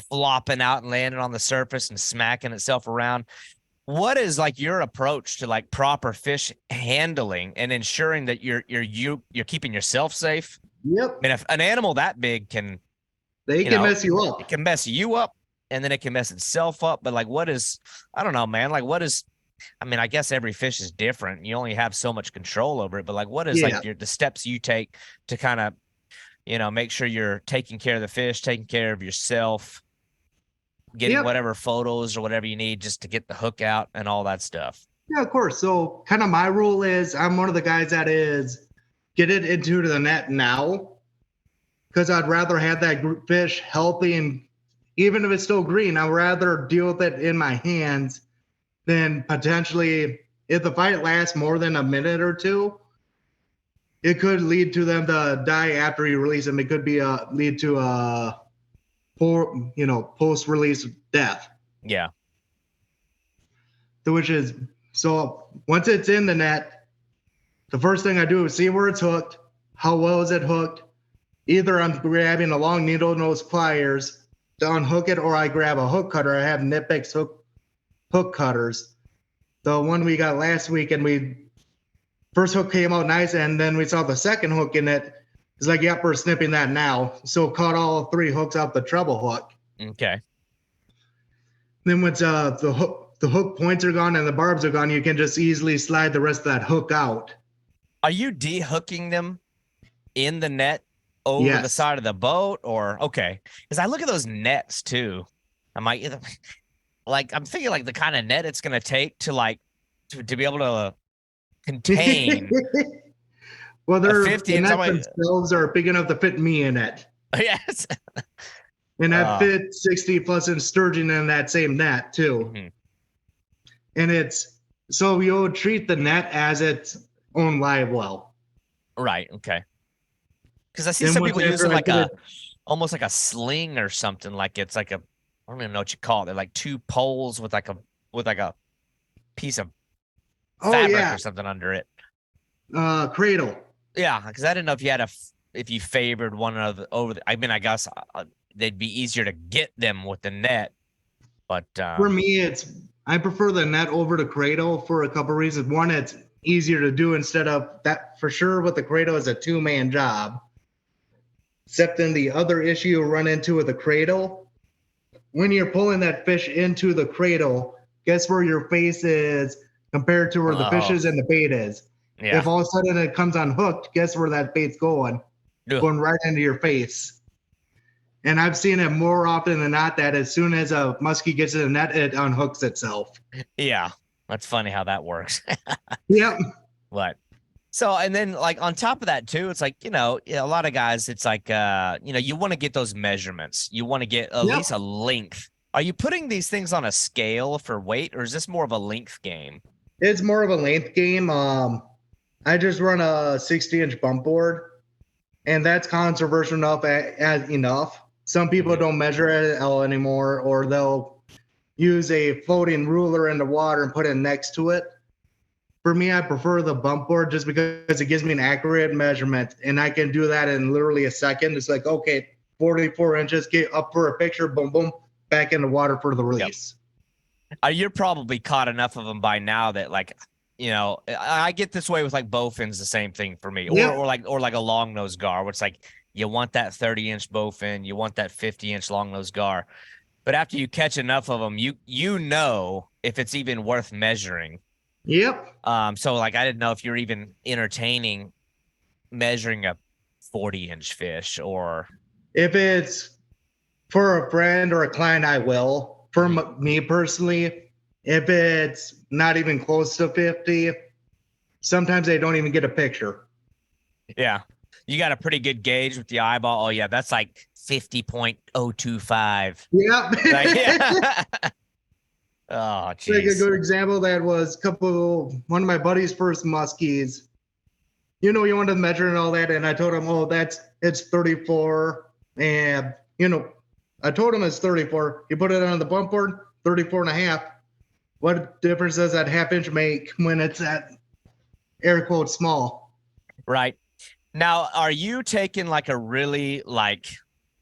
[SPEAKER 3] flopping out and landing on the surface and smacking itself around. What is like your approach to like proper fish handling and ensuring that you're keeping yourself safe? I mean, if an animal that big can
[SPEAKER 2] mess you up.
[SPEAKER 3] It can mess you up, and then it can mess itself up. But like, what is, I don't know, man. Like, what is, I mean, I guess every fish is different. You only have so much control over it. But like, what is like the steps you take to kind of, make sure you're taking care of the fish, taking care of yourself, getting whatever photos or whatever you need just to get the hook out and all that stuff?
[SPEAKER 2] Yeah, of course. So kind of my rule is I'm one of the guys that is get it into the net now, because I'd rather have that fish healthy, and even if it's still green, I'd rather deal with it in my hands than potentially, if the fight lasts more than a minute or two, it could lead to them to die after you release them. It could be lead to a post-release death.
[SPEAKER 3] Yeah.
[SPEAKER 2] Which is, so once it's in the net, the first thing I do is see where it's hooked. How well is it hooked? Either I'm grabbing a long needle nose pliers to unhook it, or I grab a hook cutter. I have Nipix hook cutters. The one we got last week, and first hook came out nice, and then we saw the second hook in it. It's like, yep, we're snipping that now. So caught all 3 hooks out the treble hook.
[SPEAKER 3] Okay.
[SPEAKER 2] Then once the hook points are gone and the barbs are gone, you can just easily slide the rest of that hook out.
[SPEAKER 3] Are you de-hooking them in the net over the side of the boat, or okay? Because I look at those nets too. I'm thinking like the kind of net it's gonna take to like to be able to contain.
[SPEAKER 2] Well, the nets themselves are big enough to fit me in it.
[SPEAKER 3] Yes.
[SPEAKER 2] And I fit 60 plus in sturgeon in that same net too. Mm-hmm. And it's, so you'll treat the net as its own live well.
[SPEAKER 3] Right. Okay. Because I see some people using like almost like a sling or something. Like it's like I don't even know what you call it. They're like 2 poles with like a piece of fabric or something under it.
[SPEAKER 2] Cradle.
[SPEAKER 3] Yeah, because I didn't know if you had if you favored one over the. I mean, I guess they'd be easier to get them with the net, but
[SPEAKER 2] for me, I prefer the net over the cradle for a couple reasons. One, it's easier to do instead of that. For sure, with the cradle is a 2-man job. Except then the other issue you run into with the cradle, when you're pulling that fish into the cradle, guess where your face is compared to where the fish is and the bait is. Yeah. If all of a sudden it comes unhooked, guess where that bait's going? Ugh. Going right into your face. And I've seen it more often than not that as soon as a muskie gets in the net, it unhooks itself.
[SPEAKER 3] Yeah, that's funny how that works.
[SPEAKER 2] Yep.
[SPEAKER 3] What? So, and then like on top of that too, it's like, a lot of guys, it's like, you want to get those measurements. You want to get at least a length. Are you putting these things on a scale for weight, or is this more of a length game?
[SPEAKER 2] It's more of a length game. I just run a 60-inch bump board, and that's controversial enough as enough. Some people don't measure it at all anymore, or they'll use a floating ruler in the water and put it next to it. For me, I prefer the bump board just because it gives me an accurate measurement, and I can do that in literally a second. It's like, okay, 44 inches, get up for a picture, boom, boom, back in the water for the release.
[SPEAKER 3] You're probably caught enough of them by now that like I get this way with like bowfins, the same thing for me,
[SPEAKER 2] Yeah.
[SPEAKER 3] or like a long nose gar, where it's like you want that 30-inch bowfin, you want that 50-inch long nose gar, but after you catch enough of them, you know if it's even worth measuring.
[SPEAKER 2] Yep.
[SPEAKER 3] So like I didn't know if you're even entertaining measuring a 40-inch fish, or
[SPEAKER 2] if it's for a friend or a client, I will. For me personally, if it's not even close to 50, sometimes they don't even get a picture.
[SPEAKER 3] Yeah. You got a pretty good gauge with the eyeball. Oh, yeah, that's like 50.025.
[SPEAKER 2] Yep.
[SPEAKER 3] Like, yeah. Oh, geez.
[SPEAKER 2] Like a good example, that was one of my buddy's first muskies. You wanted to measure and all that, and I told him, it's 34. And, I told him it's 34. You put it on the bump board, 34 and a half. What difference does that half-inch make when it's at air quote small?
[SPEAKER 3] Right. Now, are you taking like a really like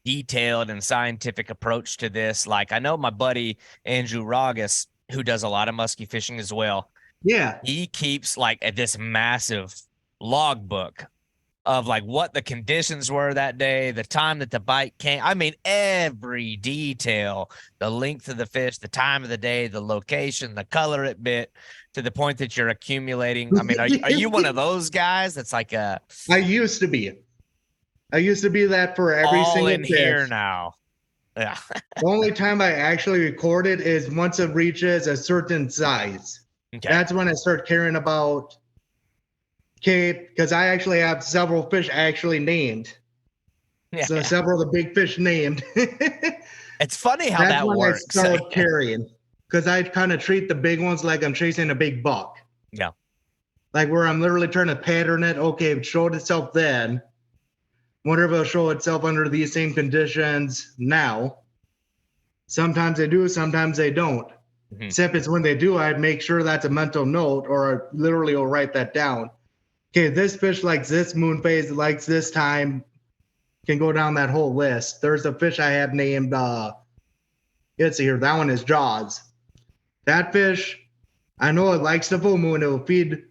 [SPEAKER 3] detailed and scientific approach to this? Like, I know my buddy Andrew Ragas, who does a lot of musky fishing as well.
[SPEAKER 2] Yeah.
[SPEAKER 3] He keeps like this massive logbook of like what the conditions were that day, the time that the bite came. I mean, every detail, the length of the fish, the time of the day, the location, the color it bit, to the point that you're accumulating. I mean, are you one of those guys that's like
[SPEAKER 2] I used to be that for every
[SPEAKER 3] all
[SPEAKER 2] single
[SPEAKER 3] in
[SPEAKER 2] fish.
[SPEAKER 3] Here now? Yeah.
[SPEAKER 2] The only time I actually record it is once it reaches a certain size.
[SPEAKER 3] Okay.
[SPEAKER 2] That's when I start caring about. Okay, because I actually have several fish actually named.
[SPEAKER 3] Yeah.
[SPEAKER 2] So several of the big fish named.
[SPEAKER 3] It's funny how that works.
[SPEAKER 2] That's when I start carrying, because I kind of treat the big ones like I'm chasing a big buck.
[SPEAKER 3] Yeah.
[SPEAKER 2] Like where I'm literally trying to pattern it. Okay, it showed itself then. Wonder if it'll show itself under these same conditions now. Sometimes they do, sometimes they don't. Mm-hmm. Except it's when they do, I'd make sure that's a mental note, or I literally will write that down. Okay, this fish likes this moon phase, likes this time, can go down that whole list. There's a fish I have named, let's see here, that one is Jaws. That fish, I know it likes the full moon. It will feed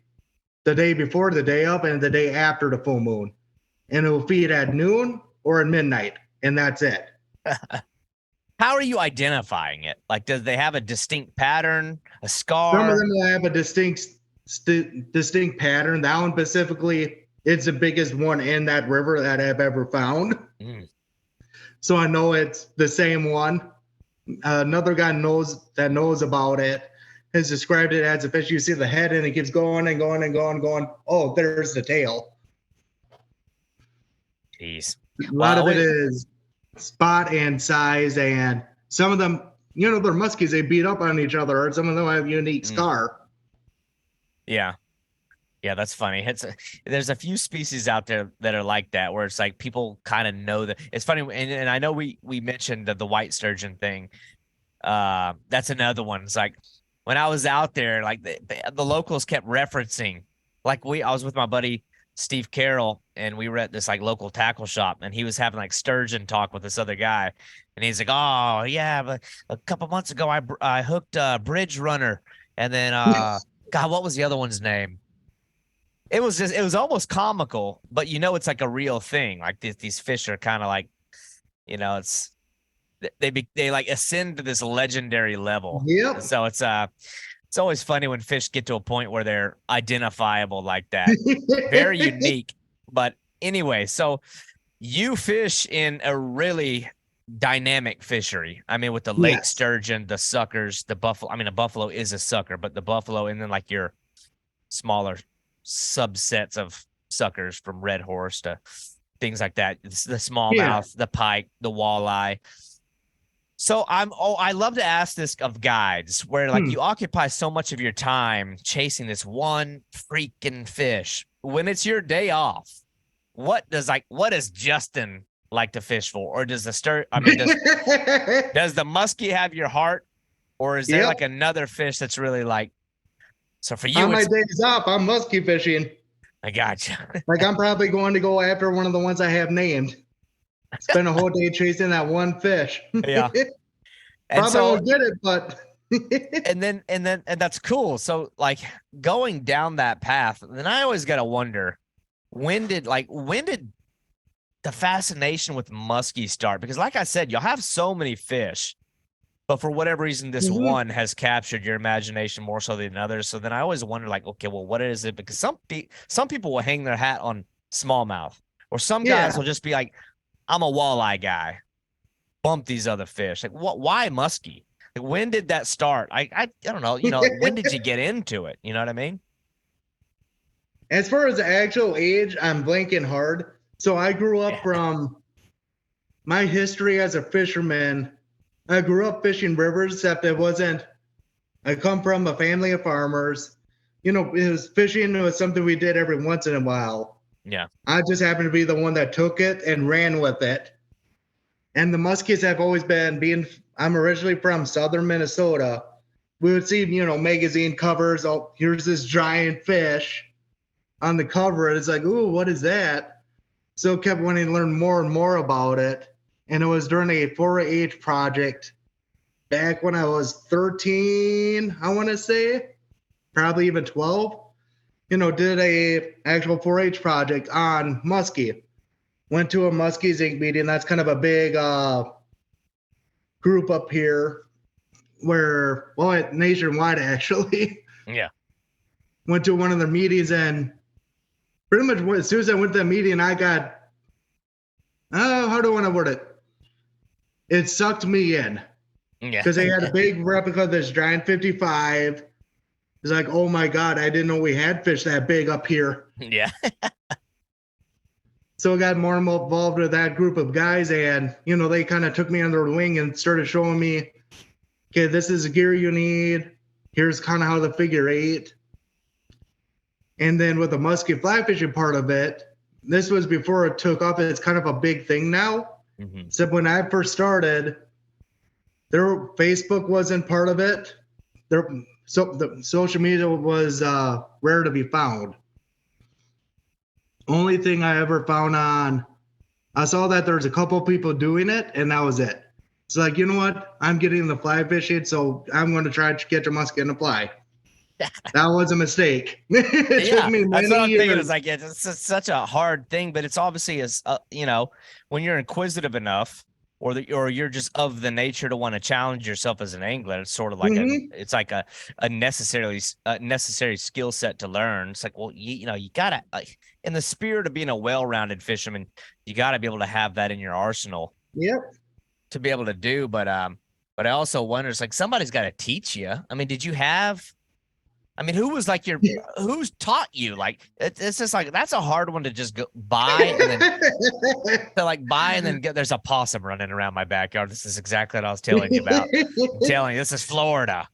[SPEAKER 2] the day before, the day up, and the day after the full moon. And it will feed at noon or at midnight, and that's it.
[SPEAKER 3] How are you identifying it? Like, does they have a distinct pattern, a scar?
[SPEAKER 2] Some of them will have a distinct pattern. That one specifically, it's the biggest one in that river that I've ever found. So I know it's the same one. Another guy knows about it has described it as a fish. You see the head and it keeps going and going and going and going. Oh, there's the tail.
[SPEAKER 3] Jeez.
[SPEAKER 2] A lot of it is spot and size, and some of them, they're muskies. They beat up on each other, or some of them have a unique scar.
[SPEAKER 3] Yeah. Yeah, that's funny. There's a few species out there that are like that, where it's like people kind of know that. It's funny, and I know we mentioned the white sturgeon thing. That's another one. It's like when I was out there, like the locals kept referencing, like I was with my buddy Steve Carroll, and we were at this like local tackle shop, and he was having like sturgeon talk with this other guy, and he's like, "Oh yeah, but a couple months ago I hooked a bridge runner, and then God, what was the other one's name?" It was almost comical, but it's like a real thing. Like these fish are kind of like, it's they like ascend to this legendary level.
[SPEAKER 2] Yep.
[SPEAKER 3] So it's always funny when fish get to a point where they're identifiable like that. Very unique. But anyway, so you fish in a really dynamic fishery. I mean, with the lake sturgeon, the suckers, the buffalo. I mean, a buffalo is a sucker, but the buffalo, and then like your smaller subsets of suckers from red horse to things like that. The smallmouth, the pike, the walleye. So I love to ask this of guides, where like you occupy so much of your time chasing this one freaking fish. When it's your day off, what does Justin like to fish for? Or does does the muskie have your heart? Or is there like another fish that's really like, so for you,
[SPEAKER 2] on my days off, I'm musky fishing.
[SPEAKER 3] I gotcha.
[SPEAKER 2] Like I'm probably going to go after one of the ones I have named. Spend a whole day chasing that one fish.
[SPEAKER 3] Yeah.
[SPEAKER 2] Probably won't get it, but
[SPEAKER 3] And that's cool. So like going down that path, then I always got to wonder, when did the fascination with muskie start? Because like I said, you'll have so many fish, but for whatever reason, this one has captured your imagination more so than others. So then I always wonder, like, okay, well, what is it? Because some people will hang their hat on smallmouth, or some guys will just be like, I'm a walleye guy, bump these other fish. Like, why muskie? Like, when did that start? I don't know. When did you get into it? You know what I mean?
[SPEAKER 2] As far as the actual age, I'm blanking hard. So I grew up from my history as a fisherman. I grew up fishing rivers, except I come from a family of farmers. It was fishing. It was something we did every once in a while.
[SPEAKER 3] Yeah.
[SPEAKER 2] I just happened to be the one that took it and ran with it. And the muskies have always been, I'm originally from southern Minnesota. We would see, magazine covers. Oh, here's this giant fish on the cover. And it's like, ooh, what is that? So kept wanting to learn more and more about it. And it was during a 4-H project back when I was 13, I want to say, probably even 12. Did a actual 4-H project on muskie. Went to a Muskies Inc. meeting. That's kind of a big group up here nationwide, actually.
[SPEAKER 3] Yeah.
[SPEAKER 2] Went to one of their meetings, and pretty much as soon as I went to the meeting, I got, how do I want to word it? It sucked me in.
[SPEAKER 3] Yeah.
[SPEAKER 2] Because they had a big replica of this giant 55. It's like, oh my God, I didn't know we had fish that big up here.
[SPEAKER 3] Yeah.
[SPEAKER 2] So I got more and more involved with that group of guys, and they kind of took me under their wing and started showing me, okay, this is the gear you need. Here's kind of how the figure 8. And then with the musky fly fishing part of it, this was before it took off. It's kind of a big thing now. So when I first started, Facebook wasn't part of it. So the social media was rare to be found. Only thing I ever found I saw that there's a couple people doing it, and that was it. It's like, you know what? I'm getting the fly fishing, so I'm going to try to catch a muskie and a fly. That was a mistake. It took me many
[SPEAKER 3] that's what I'm
[SPEAKER 2] years.
[SPEAKER 3] thinking. It's like, it's such a hard thing, but it's obviously when you're inquisitive enough, or you're just of the nature to want to challenge yourself as an angler. It's sort of like it's like a necessary skill set to learn. It's like, well, you gotta, in the spirit of being a well-rounded fisherman, you got to be able to have that in your arsenal.
[SPEAKER 2] Yep.
[SPEAKER 3] To be able to do, but I also wonder, it's like, somebody's got to teach you. I mean, who was like who's taught you? Like, it's just like, that's a hard one to just go buy and then get. There's a possum running around my backyard. This is exactly what I was telling you about. I'm telling you, this is Florida.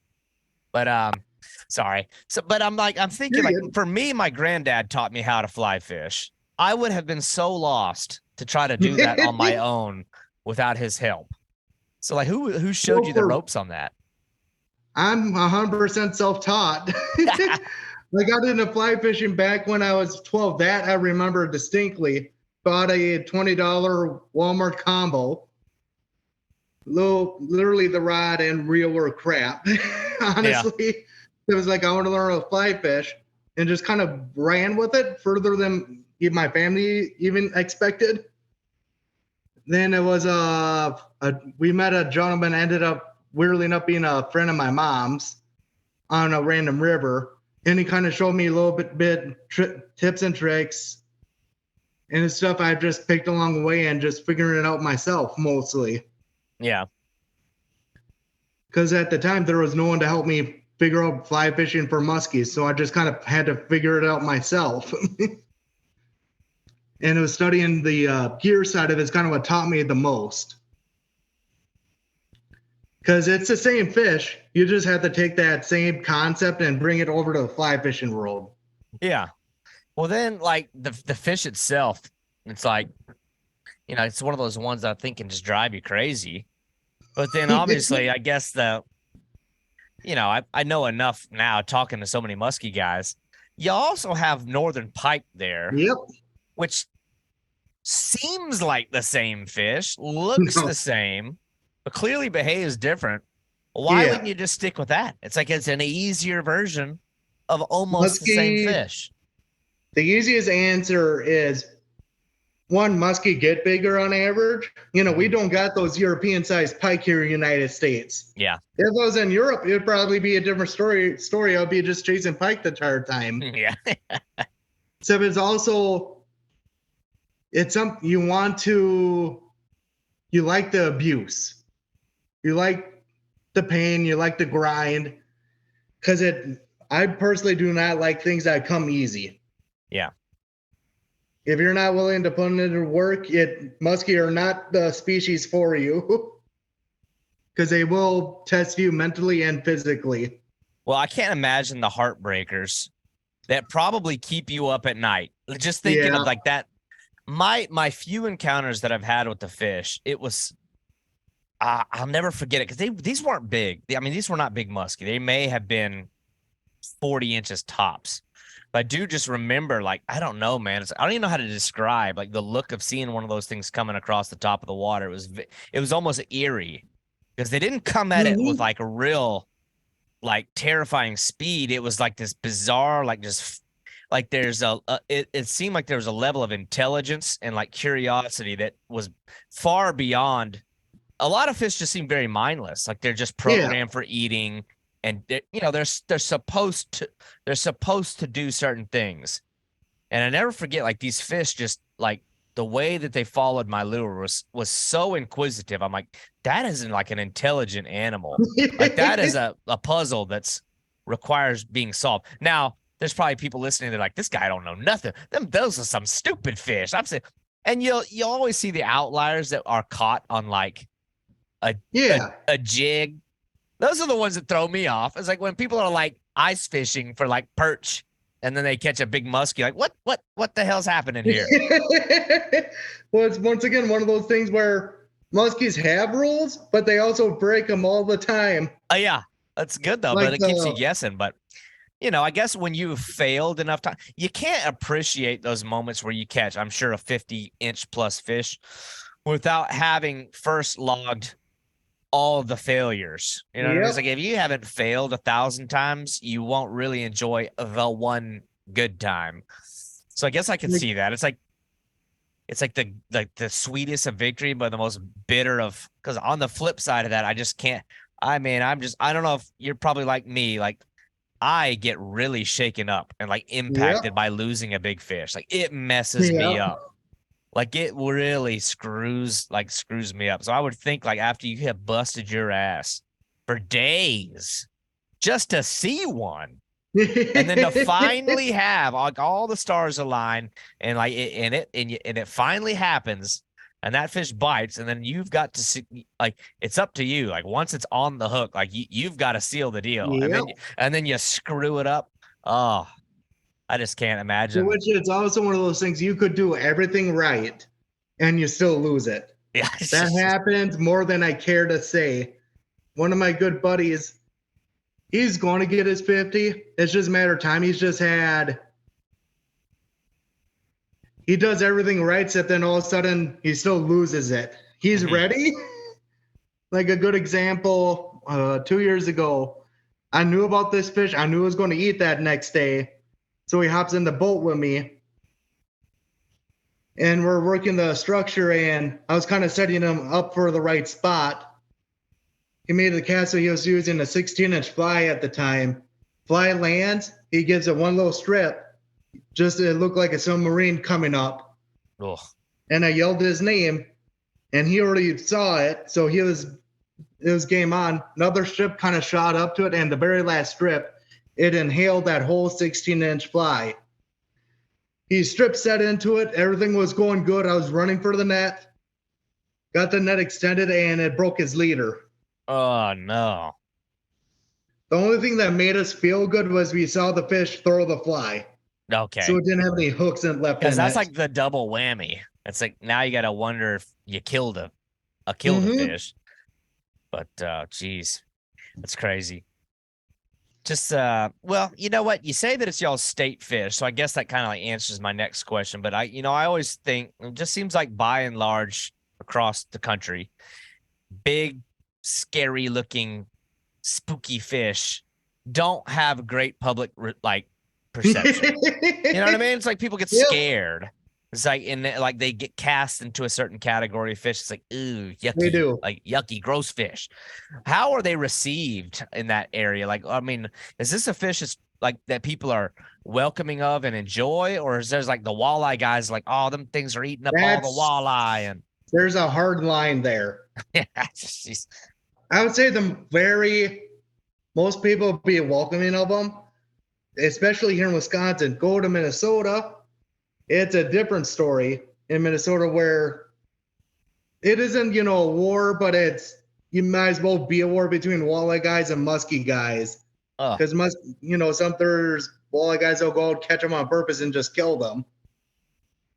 [SPEAKER 3] But sorry. So, but I'm thinking, like, for me, my granddad taught me how to fly fish. I would have been so lost to try to do that on my own without his help. So, like, who showed you the ropes on that?
[SPEAKER 2] I'm 100% self-taught. I got into fly fishing back when I was 12. That I remember distinctly. Bought a $20 Walmart combo. Literally the rod and reel were crap. Honestly, It was like, I want to learn how to fly fish, and just kind of ran with it further than my family even expected. Then it was we met a gentleman, ended up weirdly enough being a friend of my mom's on a random river, and he kind of showed me a little bit tips and tricks and stuff I've just picked along the way and just figuring it out myself mostly.
[SPEAKER 3] Yeah.
[SPEAKER 2] Because at the time there was no one to help me figure out fly fishing for muskies, so I just kind of had to figure it out myself. And it was studying the gear side of it's kind of what taught me the most. Because it's the same fish. You just have to take that same concept and bring it over to the fly fishing world.
[SPEAKER 3] Yeah. Well, then, like, the fish itself, it's like, it's one of those ones that I think can just drive you crazy. But then, obviously, I guess I know enough now, talking to so many musky guys. You also have northern pike there.
[SPEAKER 2] Yep.
[SPEAKER 3] Which seems like the same fish, looks the same, but clearly behaves different. Why wouldn't you just stick with that? It's like it's an easier version of almost the same fish.
[SPEAKER 2] The easiest answer is one, muskie get bigger on average. You know, we don't got those European-sized pike here in the United States.
[SPEAKER 3] Yeah.
[SPEAKER 2] If it was in Europe, it'd probably be a different story. I'll be just chasing pike the entire time.
[SPEAKER 3] Yeah.
[SPEAKER 2] So it's also, it's something you want to, you like the abuse. You like the pain. You like the grind. Because I personally do not like things that come easy.
[SPEAKER 3] Yeah.
[SPEAKER 2] If you're not willing to put into work, muskie are not the species for you. Because they will test you mentally and physically.
[SPEAKER 3] Well, I can't imagine the heartbreakers that probably keep you up at night. Just thinking of like that. My few encounters that I've had with the fish, it was, I'll never forget it because these weren't big. I mean, these were not big muskie. They may have been 40 inches tops. But I do just remember, like, I don't know, man. I don't even know how to describe, like, the look of seeing one of those things coming across the top of the water. It was almost eerie because they didn't come at it with, like, a real, like, terrifying speed. It was, like, this bizarre, like, just, like, there's it seemed like there was a level of intelligence and, like, curiosity that was far beyond. A lot of fish just seem very mindless. Like, they're just programmed for eating. And you know they're supposed to do certain things, and I never forget like these fish just like the way that they followed my lure was so inquisitive. I'm like, that isn't like an intelligent animal. Like that is a puzzle that's requires being solved. Now there's probably people listening. They're like, this guy don't know nothing. Those are some stupid fish. I'm saying, and you'll always see the outliers that are caught on like a jig. Those are the ones that throw me off. It's like when people are like ice fishing for like perch and then they catch a big muskie, like what the hell's happening here?
[SPEAKER 2] Well, it's once again one of those things where muskies have rules, but they also break them all the time.
[SPEAKER 3] Yeah, that's good though, but it keeps you guessing. But you know, I guess when you've failed enough time, you can't appreciate those moments where you catch, I'm sure, a 50-inch plus fish without having first logged all the failures. You know, it's like if you haven't failed 1,000 times, you won't really enjoy the one good time. So I guess I can see that. It's like the sweetest of victory, but the most bitter of, because on the flip side of that, I just can't. I mean, I don't know if you're probably like me, like I get really shaken up and like impacted by losing a big fish. Like it messes me up. Like it really screws me up. So I would think like after you have busted your ass for days just to see one, and then to finally have like all the stars align and like it finally happens, and that fish bites, and then you've got to see, like it's up to you. Like once it's on the hook, like you've got to seal the deal, and then you screw it up. Oh. I just can't imagine.
[SPEAKER 2] Which it's also one of those things you could do everything right and you still lose it.
[SPEAKER 3] Yeah.
[SPEAKER 2] That happens more than I care to say. One of my good buddies, he's going to get his 50. It's just a matter of time. He does everything right, so then all of a sudden he still loses it. He's ready. Like a good example, 2 years ago, I knew about this fish. I knew I was going to eat that next day. So he hops in the boat with me, and we're working the structure, and I was kind of setting him up for the right spot. He made the cast, so he was using a 16-inch fly at the time. Fly lands, he gives it one little strip, just it looked like a submarine coming up.
[SPEAKER 3] Ugh.
[SPEAKER 2] And I yelled his name, and he already saw it, so it was game on. Another strip kind of shot up to it, and the very last strip, it inhaled that whole 16-inch fly. He strip set into it. Everything was going good. I was running for the net. Got the net extended, and it broke his leader.
[SPEAKER 3] Oh, no.
[SPEAKER 2] The only thing that made us feel good was we saw the fish throw the fly.
[SPEAKER 3] Okay.
[SPEAKER 2] So it didn't have any hooks in left in it.
[SPEAKER 3] Because that's like the double whammy. It's like now you got to wonder if you killed a fish. But, geez, that's crazy. Just well, you know what? You say that it's y'all's state fish, so I guess that kind of like answers my next question. But I always think it just seems like by and large across the country, big, scary looking spooky fish don't have great public perception. You know what I mean? It's like people get scared. It's like like they get cast into a certain category of fish. It's like, ooh, yucky,
[SPEAKER 2] they do.
[SPEAKER 3] like yucky, gross fish. How are they received in that area? Like, I mean, is this a fish that's like that people are welcoming of and enjoy, or is there's like the walleye guys like, oh, them things are eating up all the walleye, and
[SPEAKER 2] there's a hard line there.
[SPEAKER 3] Yeah,
[SPEAKER 2] I would say most people be welcoming of them, especially here in Wisconsin. Go to Minnesota, it's a different story in Minnesota where it isn't, a war, but you might as well be a war between walleye guys and musky guys. Because some there's walleye guys will go out, catch them on purpose and just kill them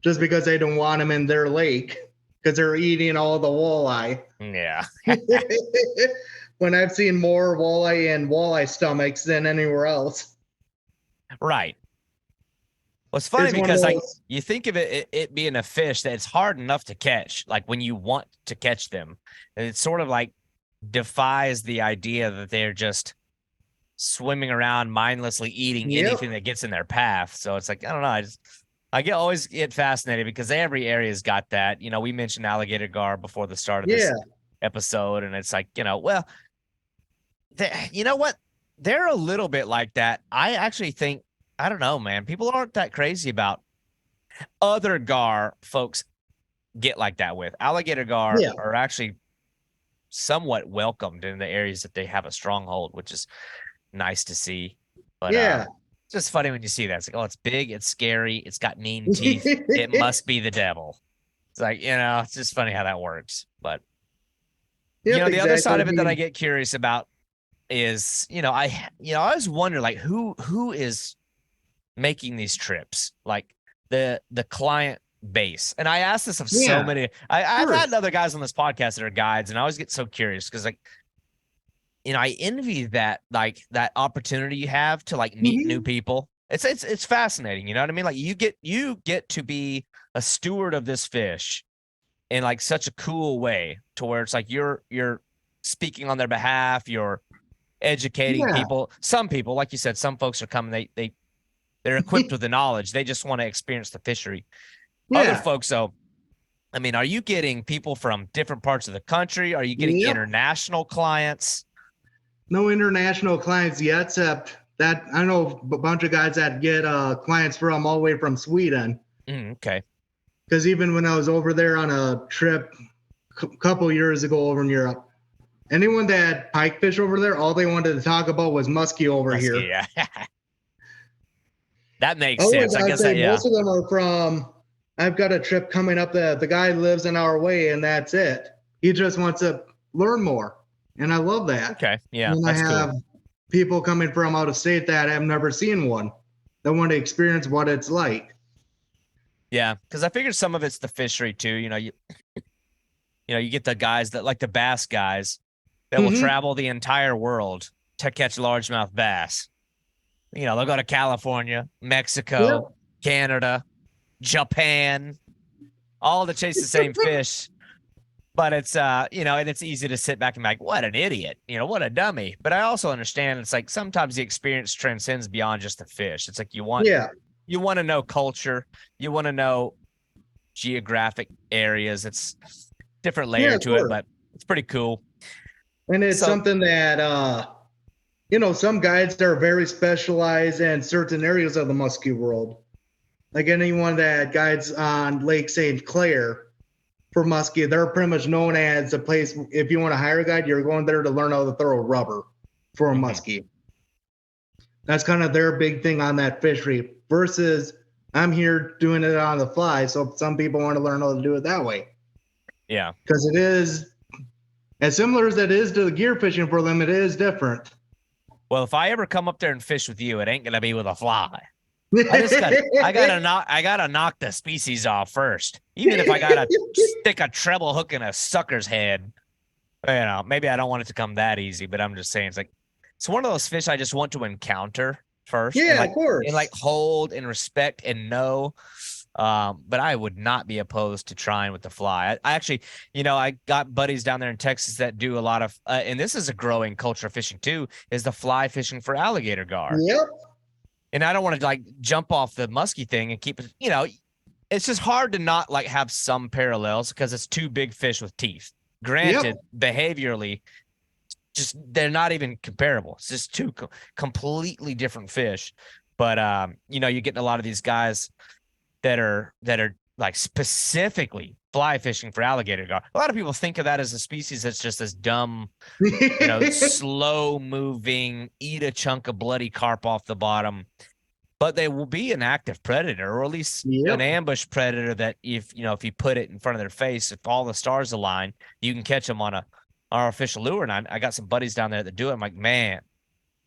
[SPEAKER 2] just because they don't want them in their lake because they're eating all the walleye.
[SPEAKER 3] Yeah.
[SPEAKER 2] When I've seen more walleye and walleye stomachs than anywhere else.
[SPEAKER 3] Right. Well, it's funny because like you think of it being a fish that it's hard enough to catch, like when you want to catch them. And it sort of like defies the idea that they're just swimming around mindlessly eating anything that gets in their path. So it's like, I don't know. I always get fascinated because every area's got that. We mentioned alligator gar before the start of this episode, and it's like, well, you know what? They're a little bit like that. I actually think, I don't know, man. People aren't that crazy about other gar folks get like that with. Alligator gar are actually somewhat welcomed in the areas that they have a stronghold, which is nice to see. But it's just funny when you see that. It's like, oh, it's big, it's scary, it's got mean teeth. It must be the devil. It's like, it's just funny how that works. But the other side of it that I get curious about is, I always wonder like who is making these trips, like the client base. And I ask this of so many. I've had other guys on this podcast that are guides, and I always get so curious because like, I envy that, like that opportunity you have to like meet new people. It's fascinating. You know what I mean? Like you get to be a steward of this fish in like such a cool way to where it's like you're speaking on their behalf, you're educating people. Some people, like you said, some folks are coming, they're equipped with the knowledge. They just want to experience the fishery. Other folks, though, I mean, are you getting people from different parts of the country? Are you getting international clients?
[SPEAKER 2] No international clients yet, except that I know a bunch of guys that get clients from all the way from Sweden.
[SPEAKER 3] Okay.
[SPEAKER 2] Because even when I was over there on a trip a couple years ago over in Europe, anyone that had pike fish over there, all they wanted to talk about was musky over here.
[SPEAKER 3] Yeah. That makes sense. I guess
[SPEAKER 2] most of them are from, I've got a trip coming up that the guy lives an hour away and that's it. He just wants to learn more. And I love that.
[SPEAKER 3] Okay. Yeah.
[SPEAKER 2] And I have people coming from out of state that have never seen one that want to experience what it's like.
[SPEAKER 3] Yeah. Because I figured some of it's the fishery too. You get the guys that like the bass guys that will travel the entire world to catch largemouth bass. They'll go to California, Mexico, Canada, Japan, all to chase the same fish. But it's, and it's easy to sit back and be like, what an idiot, what a dummy. But I also understand it's like sometimes the experience transcends beyond just the fish. It's like you want to know culture. You want to know geographic areas. It's different layer to it, but it's pretty cool.
[SPEAKER 2] And it's something that, some guides are very specialized in certain areas of the musky world. Like anyone that guides on Lake St. Clair for musky, they're pretty much known as a place. If you want to hire a guide, you're going there to learn how to throw rubber for a musky. That's kind of their big thing on that fishery versus I'm here doing it on the fly. So some people want to learn how to do it that way.
[SPEAKER 3] Yeah.
[SPEAKER 2] Because it is as similar as it is to the gear fishing for them, it is different.
[SPEAKER 3] Well, if I ever come up there and fish with you, it ain't gonna be with a fly. I gotta knock the species off first. Even if I gotta stick a treble hook in a sucker's head, maybe I don't want it to come that easy. But I'm just saying, it's one of those fish I just want to encounter first.
[SPEAKER 2] Yeah, of course.
[SPEAKER 3] And like hold and respect and know. But I would not be opposed to trying with the fly. I actually, I got buddies down there in Texas that do a lot of, and this is a growing culture of fishing too, is the fly fishing for alligator gar.
[SPEAKER 2] Yep.
[SPEAKER 3] And I don't want to like jump off the musky thing and keep it, it's just hard to not like have some parallels because it's two big fish with teeth. Granted, behaviorally, just they're not even comparable. It's just two completely different fish. But you're getting a lot of these guys that are like specifically fly fishing for alligator gar. A lot of people think of that as a species that's just this dumb, slow moving, eat a chunk of bloody carp off the bottom. But they will be an active predator, or at least an ambush predator that if you put it in front of their face, if all the stars align, you can catch them on a artificial lure. And I got some buddies down there that do it. I'm like, man,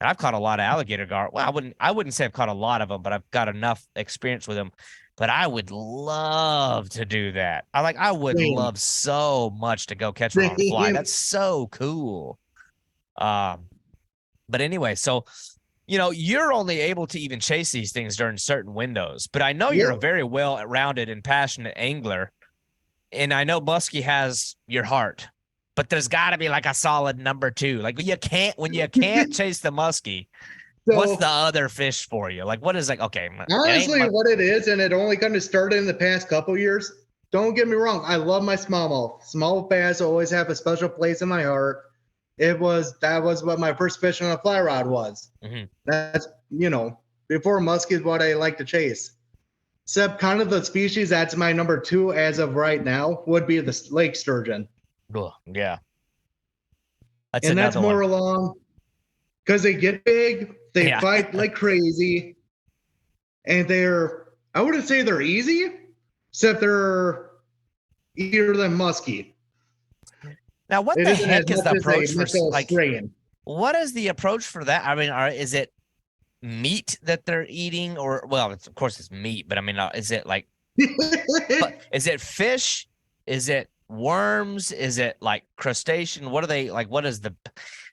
[SPEAKER 3] and I've caught a lot of alligator gar. Well, I wouldn't say I've caught a lot of them, but I've got enough experience with them. But I would love to do that. I would love so much to go catch one on a fly. That's so cool. But anyway, so you're only able to even chase these things during certain windows. But I know you're a very well-rounded and passionate angler, and I know Musky has your heart. But there's got to be like a solid number two. Like when you can't chase the muskie, so, what's the other fish for you? Like what is like? Okay,
[SPEAKER 2] honestly, what it is, and it only kind of started in the past couple years. Don't get me wrong, I love my smallmouth. Smallmouth bass always have a special place in my heart. That was what my first fish on a fly rod was. Mm-hmm. That's before muskie is what I like to chase. Except kind of the species that's my number two as of right now would be the lake sturgeon.
[SPEAKER 3] Oh, yeah.
[SPEAKER 2] That's more along because they get big, they fight like crazy, and I wouldn't say they're easy, except they're easier than muskie.
[SPEAKER 3] Now, what the heck is the approach for like? What is the approach for that? I mean, is it meat that they're eating, or of course it's meat, but I mean, is it like? Is it fish? Is it worms? Is it like crustacean? What are they like?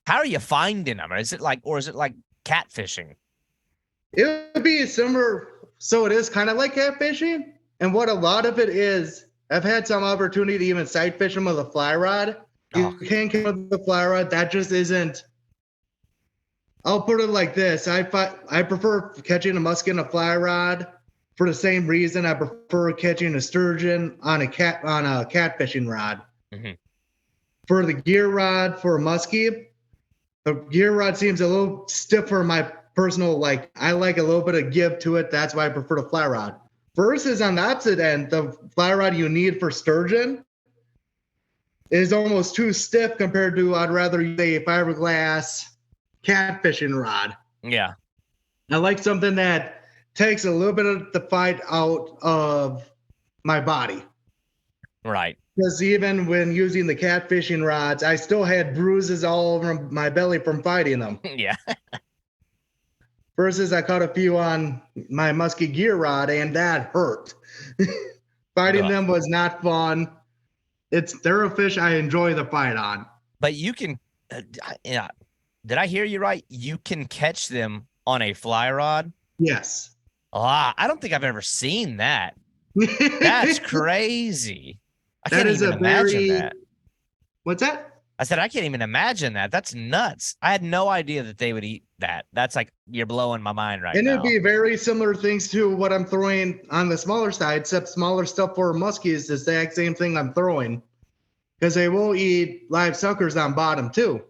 [SPEAKER 3] How are you finding them? Is it like catfishing?
[SPEAKER 2] It would be similar. So it is kind of like catfishing. And what a lot of it is, I've had some opportunity to even sight fish them with a fly rod. You can't catch with the fly rod. That just isn't. I'll put it like this. I prefer catching a muskie on a fly rod. For the same reason, I prefer catching a sturgeon on a catfishing rod. Mm-hmm. For the gear rod for a muskie, the gear rod seems a little stiff for my personal like. I like a little bit of give to it. That's why I prefer the fly rod. Versus on the opposite end, the fly rod you need for sturgeon is almost too stiff compared to I'd rather use a fiberglass catfishing rod.
[SPEAKER 3] Yeah,
[SPEAKER 2] I like something that takes a little bit of the fight out of my body.
[SPEAKER 3] Right.
[SPEAKER 2] Because even when using the catfishing rods, I still had bruises all over my belly from fighting them.
[SPEAKER 3] Yeah.
[SPEAKER 2] Versus I caught a few on my musky gear rod, and that hurt. Fighting them was not fun. They're a fish I enjoy the fight on.
[SPEAKER 3] But you can, did I hear you right? You can catch them on a fly rod?
[SPEAKER 2] Yes.
[SPEAKER 3] I don't think I've ever seen that. That's crazy. I can't even imagine that.
[SPEAKER 2] What's that?
[SPEAKER 3] I said, I can't even imagine that. That's nuts. I had no idea that they would eat that. That's like, you're blowing my mind right now.
[SPEAKER 2] And it'd be very similar things to what I'm throwing on the smaller side, except smaller stuff for muskie is the exact same thing I'm throwing. Because they will eat live suckers on bottom too.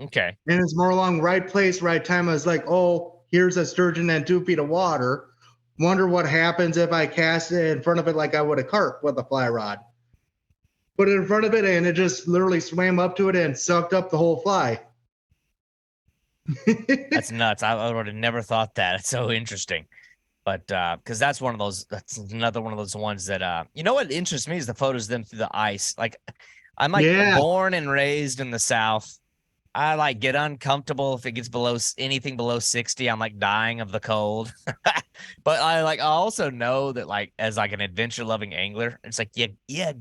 [SPEAKER 3] Okay.
[SPEAKER 2] And it's more along right place, right time. I was like, oh, here's a sturgeon and 2 feet of water. Wonder what happens if I cast it in front of it like I would a carp with a fly rod. Put it in front of it, and it just literally swam up to it and sucked up the whole fly.
[SPEAKER 3] That's nuts. I would have never thought that. It's so interesting. But because that's another one of those ones that what interests me is the photos of them through the ice. Like I'm born and raised in the South. I like get uncomfortable if it gets anything below 60. I'm like dying of the cold. But I also know that like as like an adventure loving angler, it's like you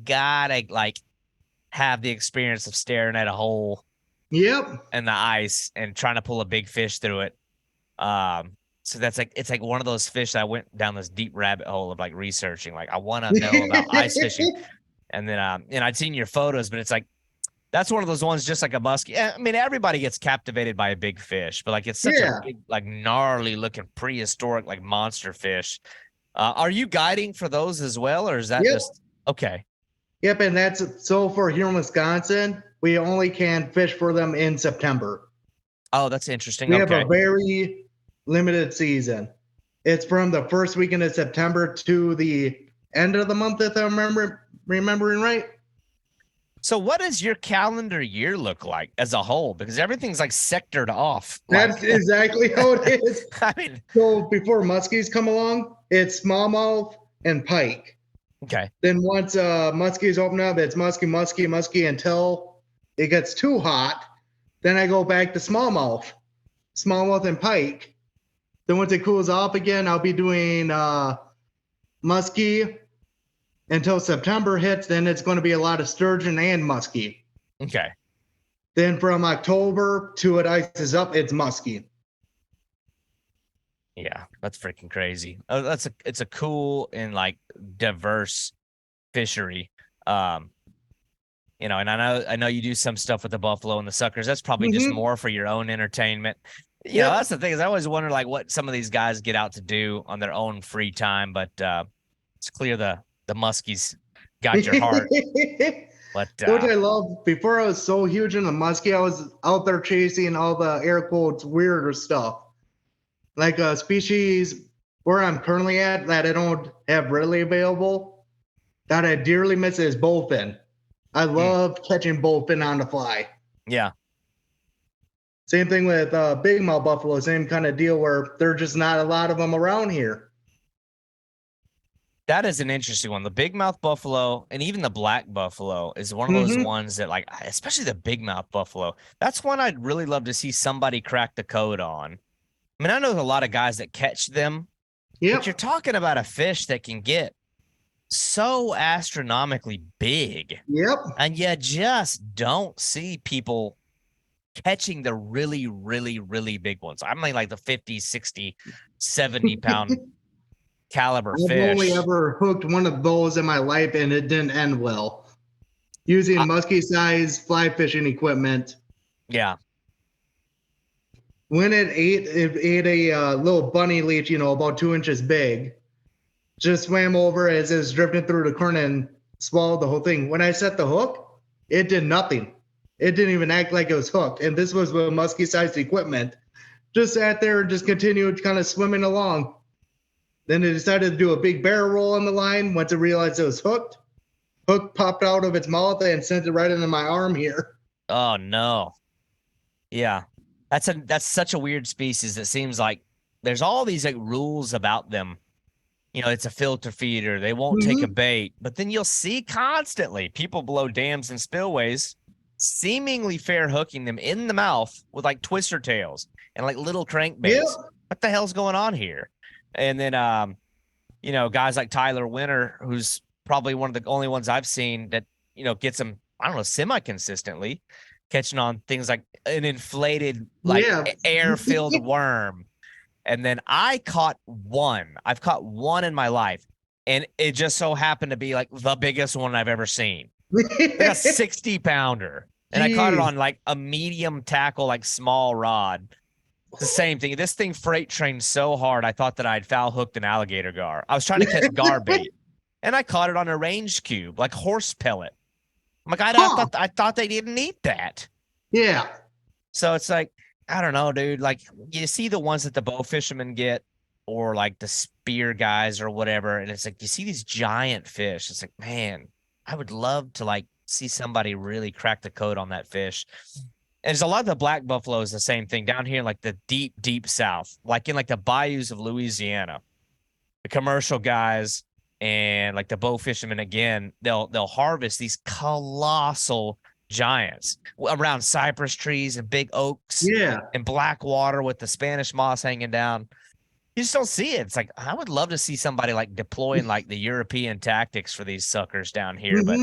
[SPEAKER 3] gotta like have the experience of staring at a hole.
[SPEAKER 2] Yep.
[SPEAKER 3] In the ice and trying to pull a big fish through it. So that's like, it's like one of those fish that I went down this deep rabbit hole of like researching. Like I want to know about ice fishing. And then, and I'd seen your photos, but it's like, that's one of those ones, just like a muskie. I mean, everybody gets captivated by a big fish, but like it's such a big, like gnarly looking prehistoric, like monster fish. Are you guiding for those as well, or is that just okay?
[SPEAKER 2] Yep, and that's so for here in Wisconsin, we only can fish for them in September.
[SPEAKER 3] Oh, that's interesting.
[SPEAKER 2] We have a very limited season. It's from the first weekend of September to the end of the month, if I'm remembering right.
[SPEAKER 3] So what does your calendar year look like as a whole? Because everything's like sectored off.
[SPEAKER 2] That's exactly how it is.
[SPEAKER 3] I mean,
[SPEAKER 2] so before muskies come along, it's smallmouth and pike.
[SPEAKER 3] Okay.
[SPEAKER 2] Then once muskies open up, it's musky until it gets too hot. Then I go back to smallmouth and pike. Then once it cools off again, I'll be doing musky until September hits. Then it's going to be a lot of sturgeon and musky.
[SPEAKER 3] Okay.
[SPEAKER 2] Then from October to it ices up, it's musky.
[SPEAKER 3] Yeah, that's freaking crazy. Oh, it's a cool and like diverse fishery. You know, and I know you do some stuff with the buffalo and the suckers. That's probably just more for your own entertainment. You know, that's the thing, is I always wonder like what some of these guys get out to do on their own free time, but it's clear the muskies got your heart. But
[SPEAKER 2] what I love, before I was so huge in the muskie, I was out there chasing all the air quotes weirder stuff. Like a species where I'm currently at that I don't have readily available that I dearly miss is bowfin. I love catching bowfin on the fly.
[SPEAKER 3] Yeah.
[SPEAKER 2] Same thing with big mouth buffalo, same kind of deal where there's just not a lot of them around here.
[SPEAKER 3] That is an interesting one. The big mouth buffalo and even the black buffalo is one of those ones that, like, especially the big mouth buffalo, that's one I'd really love to see somebody crack the code on. I mean, I know a lot of guys that catch them, but you're talking about a fish that can get so astronomically big. And you just don't see people catching the really, really, really big ones. I mean, like the 50, 60, 70 pound caliber fish.
[SPEAKER 2] I've only ever hooked one of those in my life, and it didn't end well. Using musky size fly fishing equipment.
[SPEAKER 3] Yeah.
[SPEAKER 2] When it ate a little bunny leech, you know, about 2 inches big. Just swam over as it was drifting through the current and swallowed the whole thing. When I set the hook, it did nothing. It didn't even act like it was hooked. And this was with musky-sized equipment. Just sat there and just continued kind of swimming along. Then it decided to do a big barrel roll on the line. Once it realized it was hooked, hook popped out of its mouth and sent it right into my arm here.
[SPEAKER 3] Oh, no. Yeah. That's such a weird species. It seems like there's all these like rules about them. You know, it's a filter feeder. They won't take a bait. But then you'll see constantly people below dams and spillways seemingly fair hooking them in the mouth with like twister tails and like little crankbaits. What the hell's going on here? And then, you know, guys like Tyler Winter, who's probably one of the only ones I've seen that, you know, gets them, I don't know, semi-consistently catching on things like an inflated, like air-filled worm. And then I've caught one in my life, and it just so happened to be like the biggest one I've ever seen. Like a 60-pounder. And I caught it on like a medium tackle, like small rod. It's the same thing. This thing freight trained so hard, I thought that I'd foul hooked an alligator gar. I was trying to catch gar bait, and I caught it on a range cube, like horse pellet. I'm like, I thought they didn't eat that.
[SPEAKER 2] Yeah.
[SPEAKER 3] So it's like, I don't know, dude. Like, you see the ones that the bow fishermen get, or like the spear guys or whatever, and it's like you see these giant fish. It's like, man, I would love to like see somebody really crack the code on that fish. And there's a lot of the black buffalo is the same thing down here in like the deep, deep south, like in like the bayous of Louisiana. The commercial guys and like the bow fishermen, again, they'll harvest these colossal giants around cypress trees and big oaks and black water with the Spanish moss hanging down. You just don't see it. It's like, I would love to see somebody like deploying like the European tactics for these suckers down here, but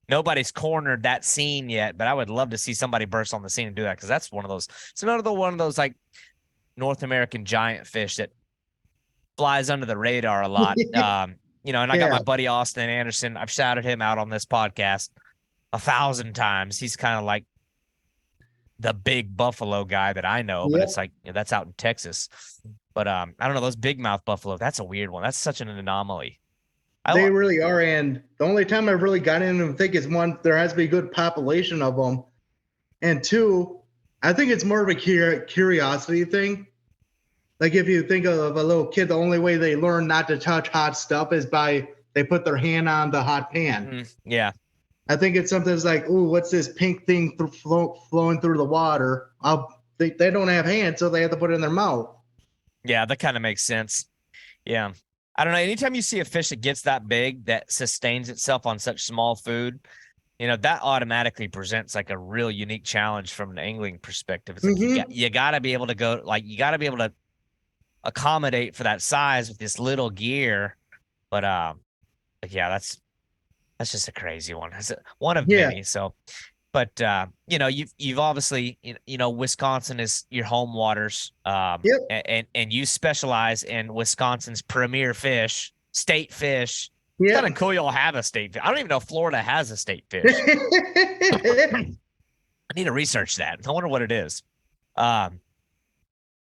[SPEAKER 3] nobody's cornered that scene yet. But I would love to see somebody burst on the scene and do that, because that's one of those. It's another one of those like North American giant fish that flies under the radar a lot. And I got my buddy Austin Anderson. I've shouted him out on this podcast 1,000 times. He's kind of like the big buffalo guy that I know, but it's like that's out in Texas. But I don't know, those big mouth buffalo, that's a weird one. That's such an anomaly.
[SPEAKER 2] They really are. And the only time I've really got into them, I think is one, there has to be a good population of them. And two, I think it's more of a curiosity thing. Like if you think of a little kid, the only way they learn not to touch hot stuff is by they put their hand on the hot pan.
[SPEAKER 3] Yeah.
[SPEAKER 2] I think it's something that's like, ooh, what's this pink thing flowing through the water? They don't have hands, so they have to put it in their mouth.
[SPEAKER 3] Yeah, that kind of makes sense. Yeah. I don't know. Anytime you see a fish that gets that big, that sustains itself on such small food, that automatically presents like a real unique challenge from an angling perspective. It's like you got to be able to go, like, you got to be able to accommodate for that size with this little gear. But yeah, that's just a crazy one. That's one of many. So, but you've obviously, Wisconsin is your home waters. And you specialize in Wisconsin's premier fish, state fish. It's kind of cool you'll have a state fish. I don't even know if Florida has a state fish. I need to research that. I wonder what it is. Do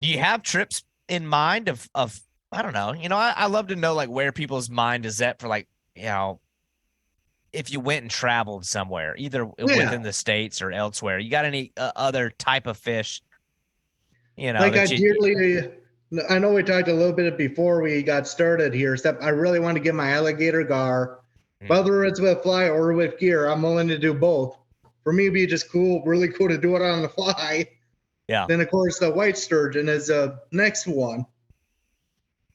[SPEAKER 3] you have trips in mind of I don't know. I love to know like where people's mind is at for like, if you went and traveled somewhere, either within the States or elsewhere. You got any other type of fish?
[SPEAKER 2] Like I know we talked a little bit before we got started here, except I really want to get my alligator gar. Whether it's with fly or with gear, I'm willing to do both. For me, it'd be just really cool to do it on the fly.
[SPEAKER 3] Yeah.
[SPEAKER 2] Then, of course, the white sturgeon is the next one.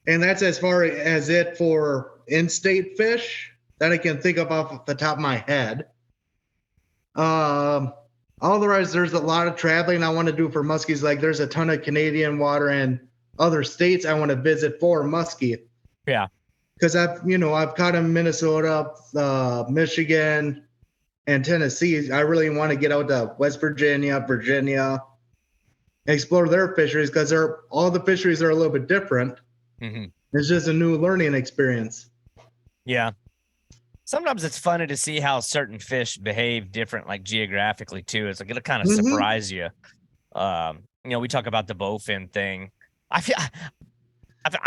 [SPEAKER 2] And that's as far as it for in-state fish that I can think of off the top of my head. Otherwise, there's a lot of traveling I want to do for muskies. Like there's a ton of Canadian water and other states I want to visit for muskie.
[SPEAKER 3] Yeah.
[SPEAKER 2] Because I've caught in Minnesota, Michigan, and Tennessee. I really want to get out to West Virginia, explore their fisheries because all the fisheries are a little bit different. It's just a new learning experience.
[SPEAKER 3] Yeah. Sometimes it's funny to see how certain fish behave different, like geographically too. It's like it'll kind of surprise you. We talk about the bowfin thing. I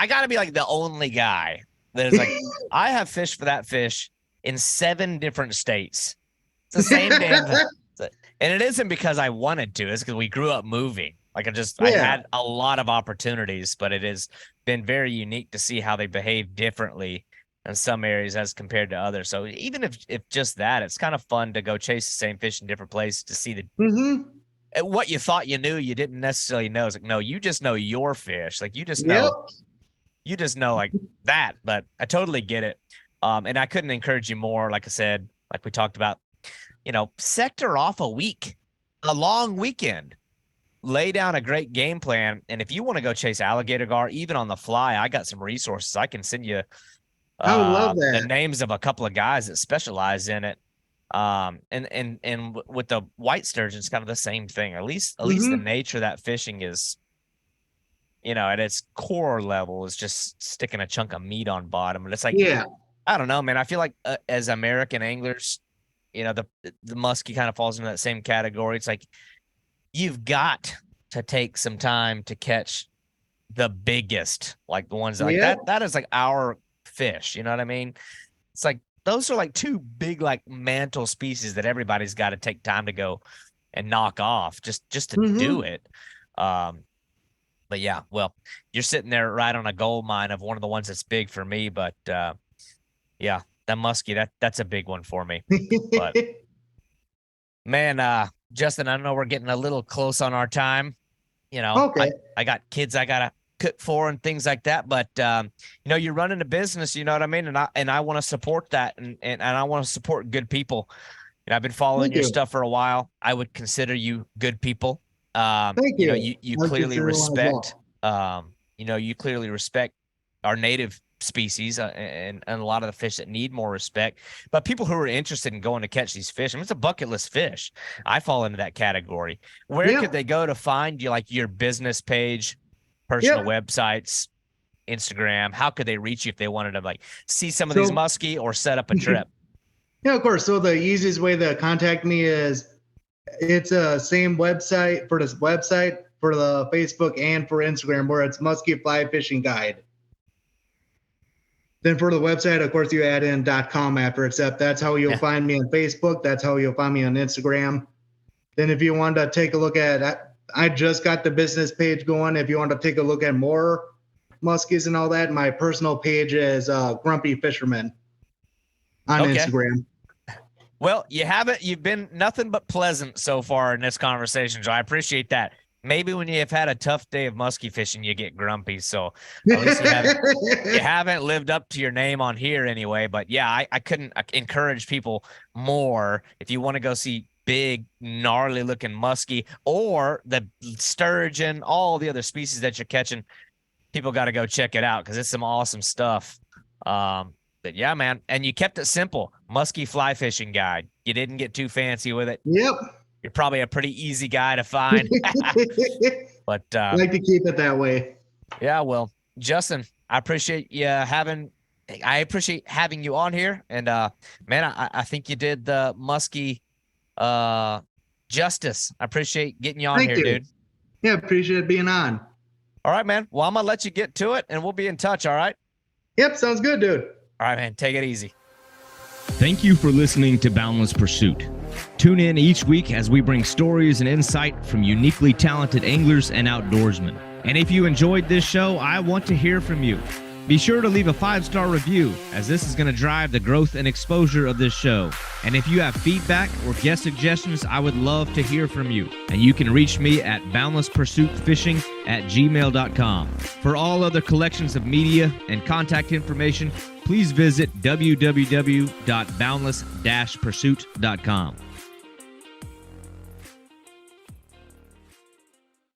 [SPEAKER 3] got to be like the only guy that is like, I have fished for that fish in 7 different states. It's the same damn thing. And it isn't because I wanted to. It's because we grew up moving. Like I had a lot of opportunities, but it has been very unique to see how they behave differently in some areas as compared to others. So even if just that, it's kind of fun to go chase the same fish in different places to see what you thought you knew, you didn't necessarily know. It's like, no, you just know your fish. Like you just know like that, but I totally get it. And I couldn't encourage you more. Like I said, like we talked about, sector off a long weekend, lay down a great game plan. And if you want to go chase alligator gar, even on the fly, I got some resources. I can send you
[SPEAKER 2] I would love that.
[SPEAKER 3] the names of a couple of guys that specialize in it. And with the white sturgeon, it's kind of the same thing. At least the nature of that fishing is, at its core level is just sticking a chunk of meat on bottom. And it's like, I don't know, man. I feel like as American anglers, the muskie kind of falls into that same category. It's like, you've got to take some time to catch the biggest, like the ones like that is like our fish. You know what I mean? It's like, those are like 2 big, like mantle species that everybody's got to take time to go and knock off just to do it. But yeah, well, you're sitting there right on a gold mine of one of the ones that's big for me. But yeah, that muskie, that's a big one for me. But man, Justin, I know we're getting a little close on our time.
[SPEAKER 2] Okay.
[SPEAKER 3] I got kids I gotta cook for and things like that, but you're running a business, you know what I mean, and I want to support that, and I want to support good people. I've been following your stuff for a while. I would consider you good people.
[SPEAKER 2] Thank you.
[SPEAKER 3] You clearly respect you clearly respect our native species and a lot of the fish that need more respect. But people who are interested in going to catch these fish, it's a bucket list fish. I fall into that category. Where could they go to find you, like your business page? personal websites, Instagram? How could they reach you if they wanted to like see some of these muskie or set up a trip?
[SPEAKER 2] Yeah, of course. So the easiest way to contact me is it's a same website for this website for the Facebook and for Instagram, where it's Musky Fly Fishing Guide. Then for the website, of course, you add in .com after, except that's how you'll find me on Facebook. That's how you'll find me on Instagram. Then if you want to take a look at, I just got the business page going. If you want to take a look at more muskies and all that, my personal page is Grumpy Fisherman on Instagram.
[SPEAKER 3] Well, you've been nothing but pleasant so far in this conversation, Joe. I appreciate that. Maybe when you have had a tough day of musky fishing, you get grumpy. So at least you haven't lived up to your name on here anyway. But yeah, I couldn't encourage people more. If you want to go see big, gnarly looking musky or the sturgeon, all the other species that you're catching, people got to go check it out because it's some awesome stuff. But yeah, man. And you kept it simple. Musky Fly Fishing Guide. You didn't get too fancy with it.
[SPEAKER 2] Yep.
[SPEAKER 3] You're probably a pretty easy guy to find. But
[SPEAKER 2] I like to keep it that way.
[SPEAKER 3] Yeah, well, Justin, I appreciate having you on here. And man, I think you did the musky justice. I appreciate getting you on here, dude.
[SPEAKER 2] Yeah, appreciate being on.
[SPEAKER 3] All right, man. Well, I'm gonna let you get to it and we'll be in touch, all right?
[SPEAKER 2] Yep, sounds good, dude.
[SPEAKER 3] All right, man. Take it easy.
[SPEAKER 1] Thank you for listening to Boundless Pursuit. Tune in each week as we bring stories and insight from uniquely talented anglers and outdoorsmen. And if you enjoyed this show, I want to hear from you. Be sure to leave a 5-star review, as this is going to drive the growth and exposure of this show. And if you have feedback or guest suggestions, I would love to hear from you. And you can reach me at boundlesspursuitfishing@gmail.com. For all other collections of media and contact information, please visit www.boundless-pursuit.com.